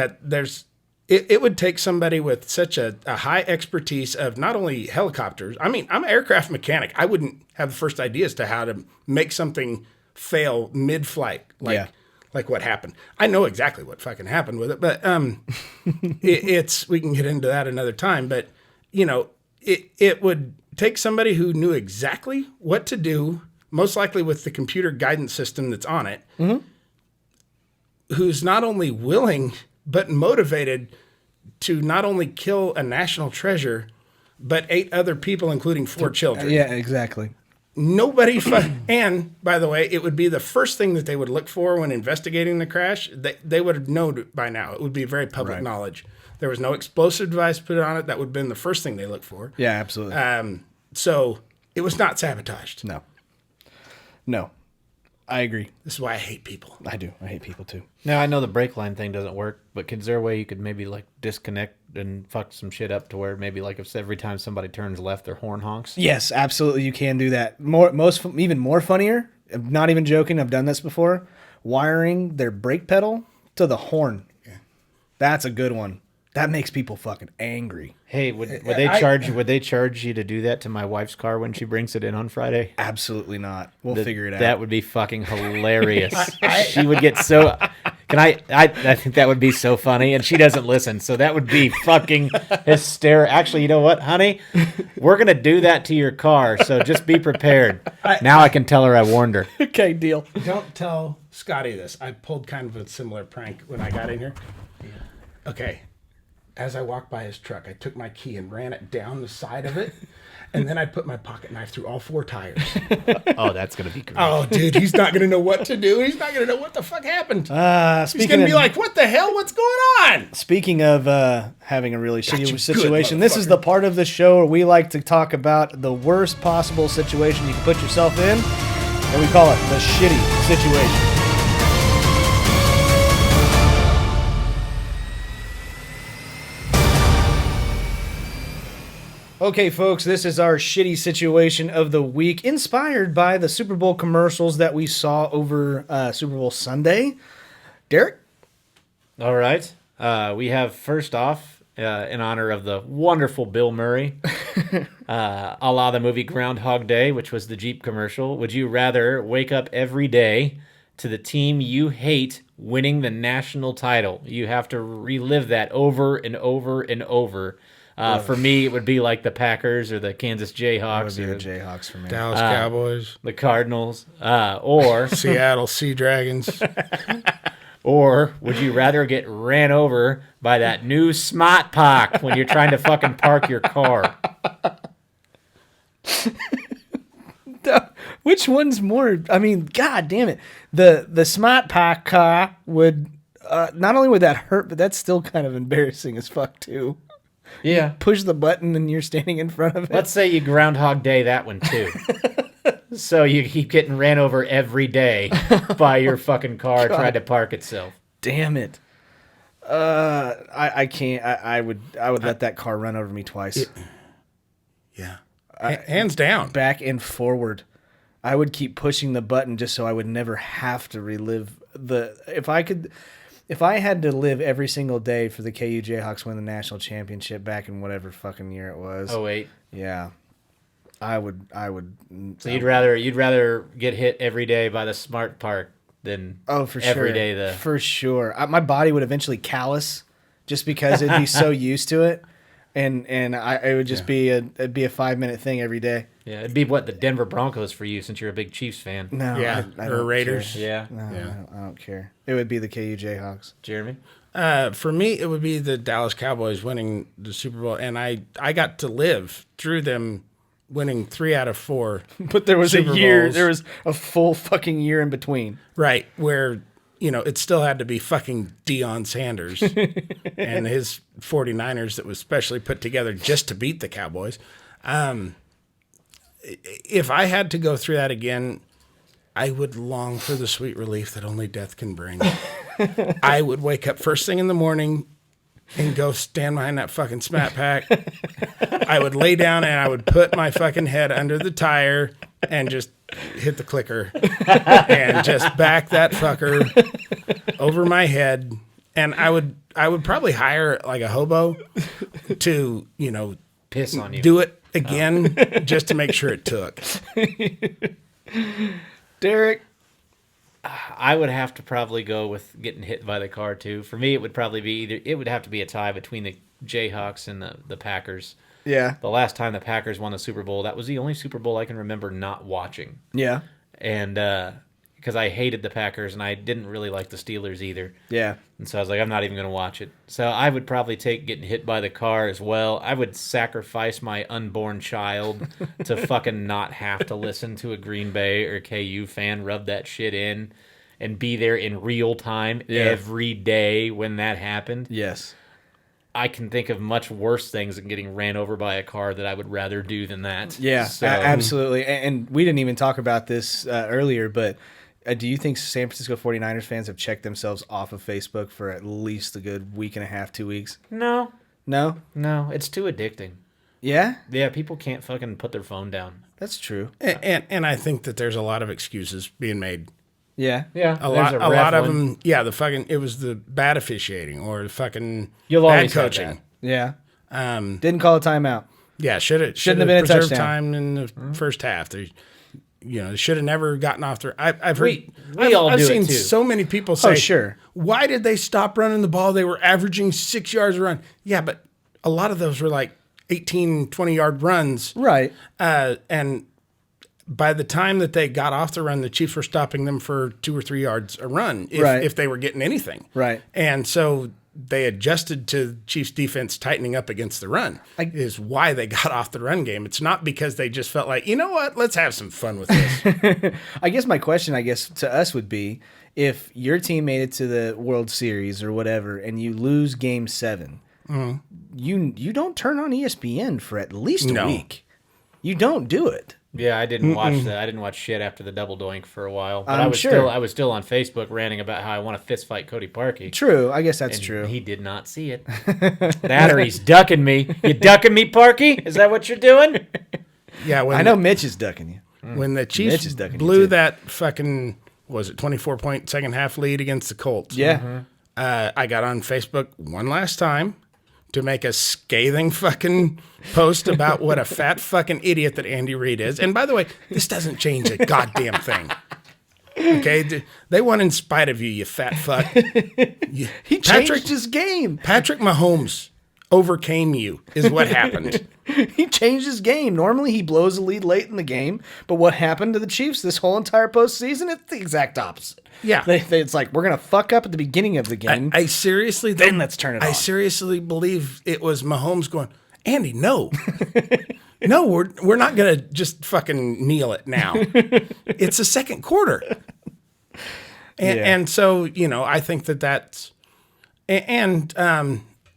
It would take somebody with such a high expertise of not only helicopters. I mean, I'm an aircraft mechanic. I wouldn't have the first idea as to how to make something fail mid-flight, like what happened. I know exactly what fucking happened with it, but we can get into that another time. But it would take somebody who knew exactly what to do, most likely with the computer guidance system that's on it, who's not only willing but motivated to not only kill a national treasure, but 8 other people, including 4 children. Yeah, exactly. Nobody, and by the way, it would be the first thing that they would look for when investigating the crash. They would have known by now. It would be very public knowledge. There was no explosive device put on it. That would have been the first thing they looked for. Yeah, absolutely. So it was not sabotaged. No. I agree. This is why I hate people. I do. I hate people too. Now, I know the brake line thing doesn't work, but is there a way you could maybe like disconnect and fuck some shit up to where maybe like if every time somebody turns left, their horn honks? Yes, absolutely. You can do that. Even more funnier. I'm not even joking. I've done this before. Wiring their brake pedal to the horn. Yeah. That's a good one. That makes people fucking angry. Hey, would they charge you to do that to my wife's car when she brings it in on Friday? Absolutely not. We'll figure it out. That would be fucking hilarious. She would get so. I think that would be so funny, and she doesn't listen, so that would be fucking hysterical. Actually, you know what, honey? We're gonna do that to your car, so just be prepared. Now I can tell her I warned her. Okay, deal. Don't tell Scotty this. I pulled kind of a similar prank when I got in here. Okay. as I walked by his truck, I took my key and ran it down the side of it. And then I put my pocket knife through all 4 tires. Oh, that's going to be great. Oh, dude, he's not going to know what to do. He's not going to know what the fuck happened. He's going to be like, what the hell? What's going on? Speaking of having a really shitty you situation, good, this is the part of the show where we like to talk about the worst possible situation you can put yourself in, and we call it the shitty situation. Okay, folks, this is our shitty situation of the week, inspired by the Super Bowl commercials that we saw over Super Bowl Sunday. Derek? All right. We have first off, in honor of the wonderful Bill Murray, a la the movie Groundhog Day, which was the Jeep commercial. Would you rather wake up every day to the team you hate winning the national title? You have to relive that over and over and over. For me, it would be like the Packers or the Kansas Jayhawks. That would or be the Jayhawks for me. Dallas Cowboys. the Cardinals. Or Seattle Sea Dragons. Or would you rather get ran over by that new smart park when you're trying to fucking park your car? Which one's more? I mean, god damn it. The smart pack car would not only would that hurt, but that's still kind of embarrassing as fuck too. Yeah. Push the button and you're standing in front of it. Let's say you Groundhog Day that one too. So you keep getting ran over every day by your fucking car trying to park itself. Damn it. I can't. I would let that car run over me twice. Yeah. Hands down. Back and forward. I would keep pushing the button just so I would never have to relive if I had to live every single day for the KU Jayhawks win the national championship back in whatever fucking year it was. Oh wait. Yeah. I would. So you'd rather get hit every day by the smart park than for sure. every day For sure. My body would eventually callous just because it'd be so used to it. And it would just be it'd be a 5-minute thing every day. Yeah, it'd be what the Denver Broncos for you since you're a big Chiefs fan. No, Yeah. I Or don't Raiders. care. Yeah. No, Yeah. I don't care. It would be the KU Jayhawks. Jeremy? For me, it would be the Dallas Cowboys winning the Super Bowl. And I got to live through them winning 3 out of 4. But there was Super a year. Bowls. There was a full fucking year in between. Right. Where, it still had to be fucking Deion Sanders and his 49ers that was specially put together just to beat the Cowboys. If I had to go through that again, I would long for the sweet relief that only death can bring. I would wake up first thing in the morning and go stand behind that fucking smat pack. I would lay down and I would put my fucking head under the tire and just hit the clicker and just back that fucker over my head. And I would probably hire like a hobo to, Piss on you. do it again just to make sure it took. Derek. I would have to probably go with getting hit by the car too. For me, it would probably be it would have to be a tie between the Jayhawks and the Packers. Yeah. The last time the Packers won the Super Bowl, that was the only Super Bowl I can remember not watching. Yeah. And because I hated the Packers and I didn't really like the Steelers either. Yeah. And so I was like, I'm not even going to watch it. So I would probably take getting hit by the car as well. I would sacrifice my unborn child to fucking not have to listen to a Green Bay or KU fan rub that shit in and be there in real time every day when that happened. Yes. I can think of much worse things than getting ran over by a car that I would rather do than that. Yeah, So, absolutely. And we didn't even talk about this earlier, but do you think San Francisco 49ers fans have checked themselves off of Facebook for at least a good week and a half, 2 weeks? No, No? it's too addicting. Yeah? Yeah, people can't fucking put their phone down. That's true. And I think that there's a lot of excuses being made. Yeah. Yeah, A lot of them. Yeah, it was the bad officiating or the fucking You'll bad always have coaching. Yeah. Um, Didn't call a timeout. yeah, shouldn't have been a preserved touchdown. time in the first half. They should have never gotten off their. I've heard. We all I've do it seen too. so many people say, sure. Why did they stop running the ball? They were averaging 6 yards a run. Yeah, but a lot of those were like 18, 20-yard runs. Right. And by the time that they got off the run, the Chiefs were stopping them for 2 or 3 yards a run Right. if they were getting anything. Right. And so they adjusted to Chiefs defense tightening up against the run is why they got off the run game. It's not because they just felt like, you know what, let's have some fun with this. I guess my question, to us would be, if your team made it to the World Series or whatever, and you lose Game 7, you don't turn on ESPN for at least a week. You don't do it. Yeah, I didn't watch that. I didn't watch shit after the double doink for a while. But I'm sure. I was still on Facebook ranting about how I want to fist fight Cody Parkey. True, I guess that's And true. He did not see it. That or he's ducking me. You ducking me, Parkey? Is that what you're doing? Yeah, I know Mitch is ducking you. When the Chiefs blew that fucking, was it 24-point second half lead against the Colts? Yeah. I got on Facebook one last time to make a scathing fucking post about what a fat fucking idiot that Andy Reid is. And by the way, this doesn't change a goddamn thing. Okay? They won in spite of you, you fat fuck. He changed his game. Patrick Mahomes overcame you is what happened. He changed his game. Normally he blows a lead late in the game, but what happened to the Chiefs this whole entire postseason? It's the exact opposite. Yeah. It's like, we're going to fuck up at the beginning of the game. I seriously... Then let's turn it on. I seriously believe it was Mahomes going, Andy, no. No, we're not going to just fucking kneel it now. It's the second quarter. And so, you know, I think that's... And,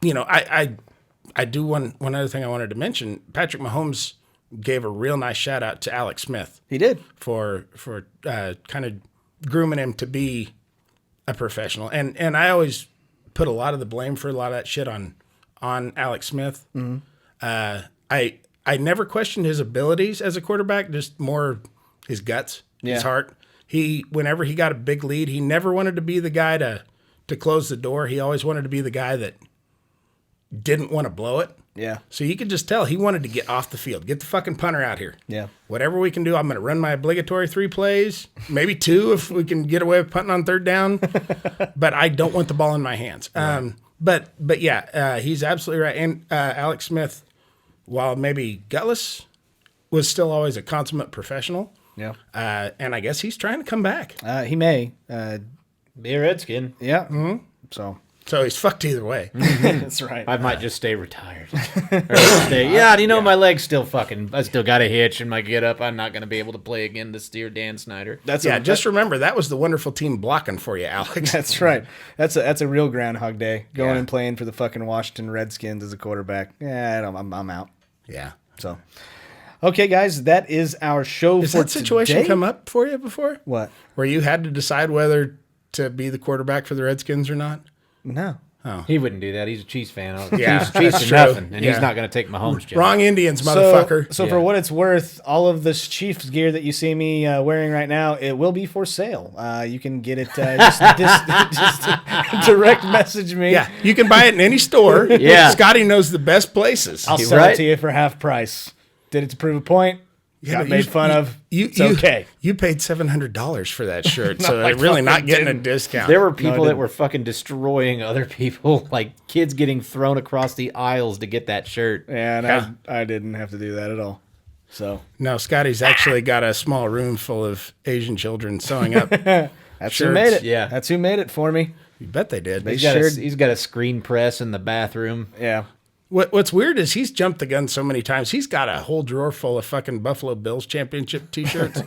you know, I do one other thing I wanted to mention. Patrick Mahomes gave a real nice shout out to Alex Smith. He did. For kind of grooming him to be a professional. And I always put a lot of the blame for a lot of that shit on Alex Smith. Mm-hmm. I never questioned his abilities as a quarterback, just more his guts, his heart. Whenever he got a big lead, he never wanted to be the guy to close the door. He always wanted to be the guy that didn't want to blow it. Yeah. So you could just tell he wanted to get off the field. Get the fucking punter out here. Yeah. Whatever we can do, I'm going to run my obligatory 3 plays, maybe 2 if we can get away with punting on 3rd down. But I don't want the ball in my hands. Right. But yeah, he's absolutely right. And Alex Smith, while maybe gutless, was still always a consummate professional. Yeah. And I guess he's trying to come back. He may. Be a Redskin. Yeah. Mm-hmm. So he's fucked either way. That's right. I might just stay retired. My leg's still fucking, I still got a hitch and my get up. I'm not going to be able to play again this year, Dan Snyder. Just remember, that was the wonderful team blocking for you, Alex. That's right. That's a real Groundhog Day. Going and playing for the fucking Washington Redskins as a quarterback. Yeah, I'm out. Yeah. So, okay, guys, that is our show Has for that situation today. come up for you before? What? Where you had to decide whether to be the quarterback for the Redskins or not? No. Oh. He wouldn't do that. He's a Chiefs fan. Yeah, Chiefs that's are nothing, true. and he's not going to take Mahomes' job. Wrong Indians, motherfucker. So for what it's worth, all of this Chiefs gear that you see me wearing right now, it will be for sale. You can get it. Just direct message me. Yeah, you can buy it in any store. Yeah. Scotty knows the best places. I'll sell it to you for half price. Did it to prove a point. Got made fun of. It's okay. You paid $700 for that shirt, so they're really not getting a discount. There were people that were fucking destroying other people, like kids getting thrown across the aisles to get that shirt. Yeah, and I didn't have to do that at all. So no, Scotty's actually got a small room full of Asian children sewing up. That's shirts. who made it. Yeah, that's who made it for me. You bet they did. He's got a screen press in the bathroom. Yeah. What's weird is he's jumped the gun so many times. He's got a whole drawer full of fucking Buffalo Bills championship T-shirts.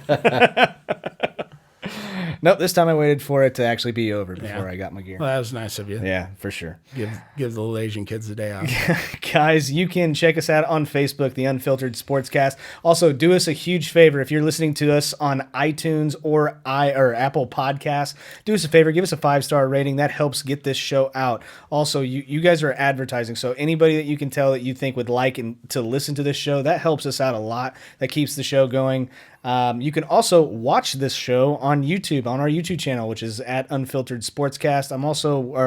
Nope, this time I waited for it to actually be over before I got my gear. Well, that was nice of you. Yeah, for sure. Give the little Asian kids the day off. Guys, you can check us out on Facebook, the Unfiltered Sportscast. Also, do us a huge favor. If you're listening to us on iTunes or Apple Podcasts, do us a favor. Give us a 5-star rating. That helps get this show out. Also, you guys are advertising, so anybody that you can tell that you think would like to listen to this show, that helps us out a lot. That keeps the show going. You can also watch this show on YouTube, on our YouTube channel, which is at Unfiltered Sportscast.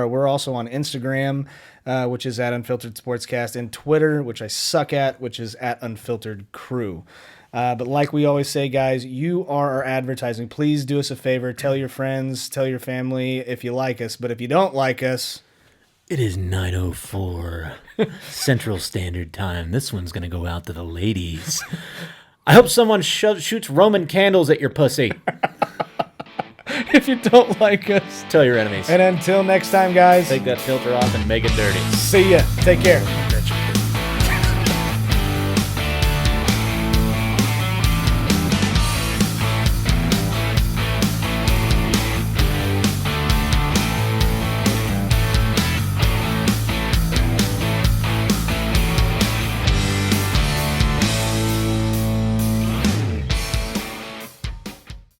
We're also on Instagram, which is at Unfiltered Sportscast, and Twitter, which I suck at, which is at Unfiltered Crew. But like we always say, guys, you are our advertising. Please do us a favor. Tell your friends, tell your family if you like us. But if you don't like us, it is 9:04 Central Standard Time. This one's going to go out to the ladies. I hope someone shoots Roman candles at your pussy. if you don't like us. Tell your enemies. And until next time, guys, Take that filter off and make it dirty. see ya. Take care.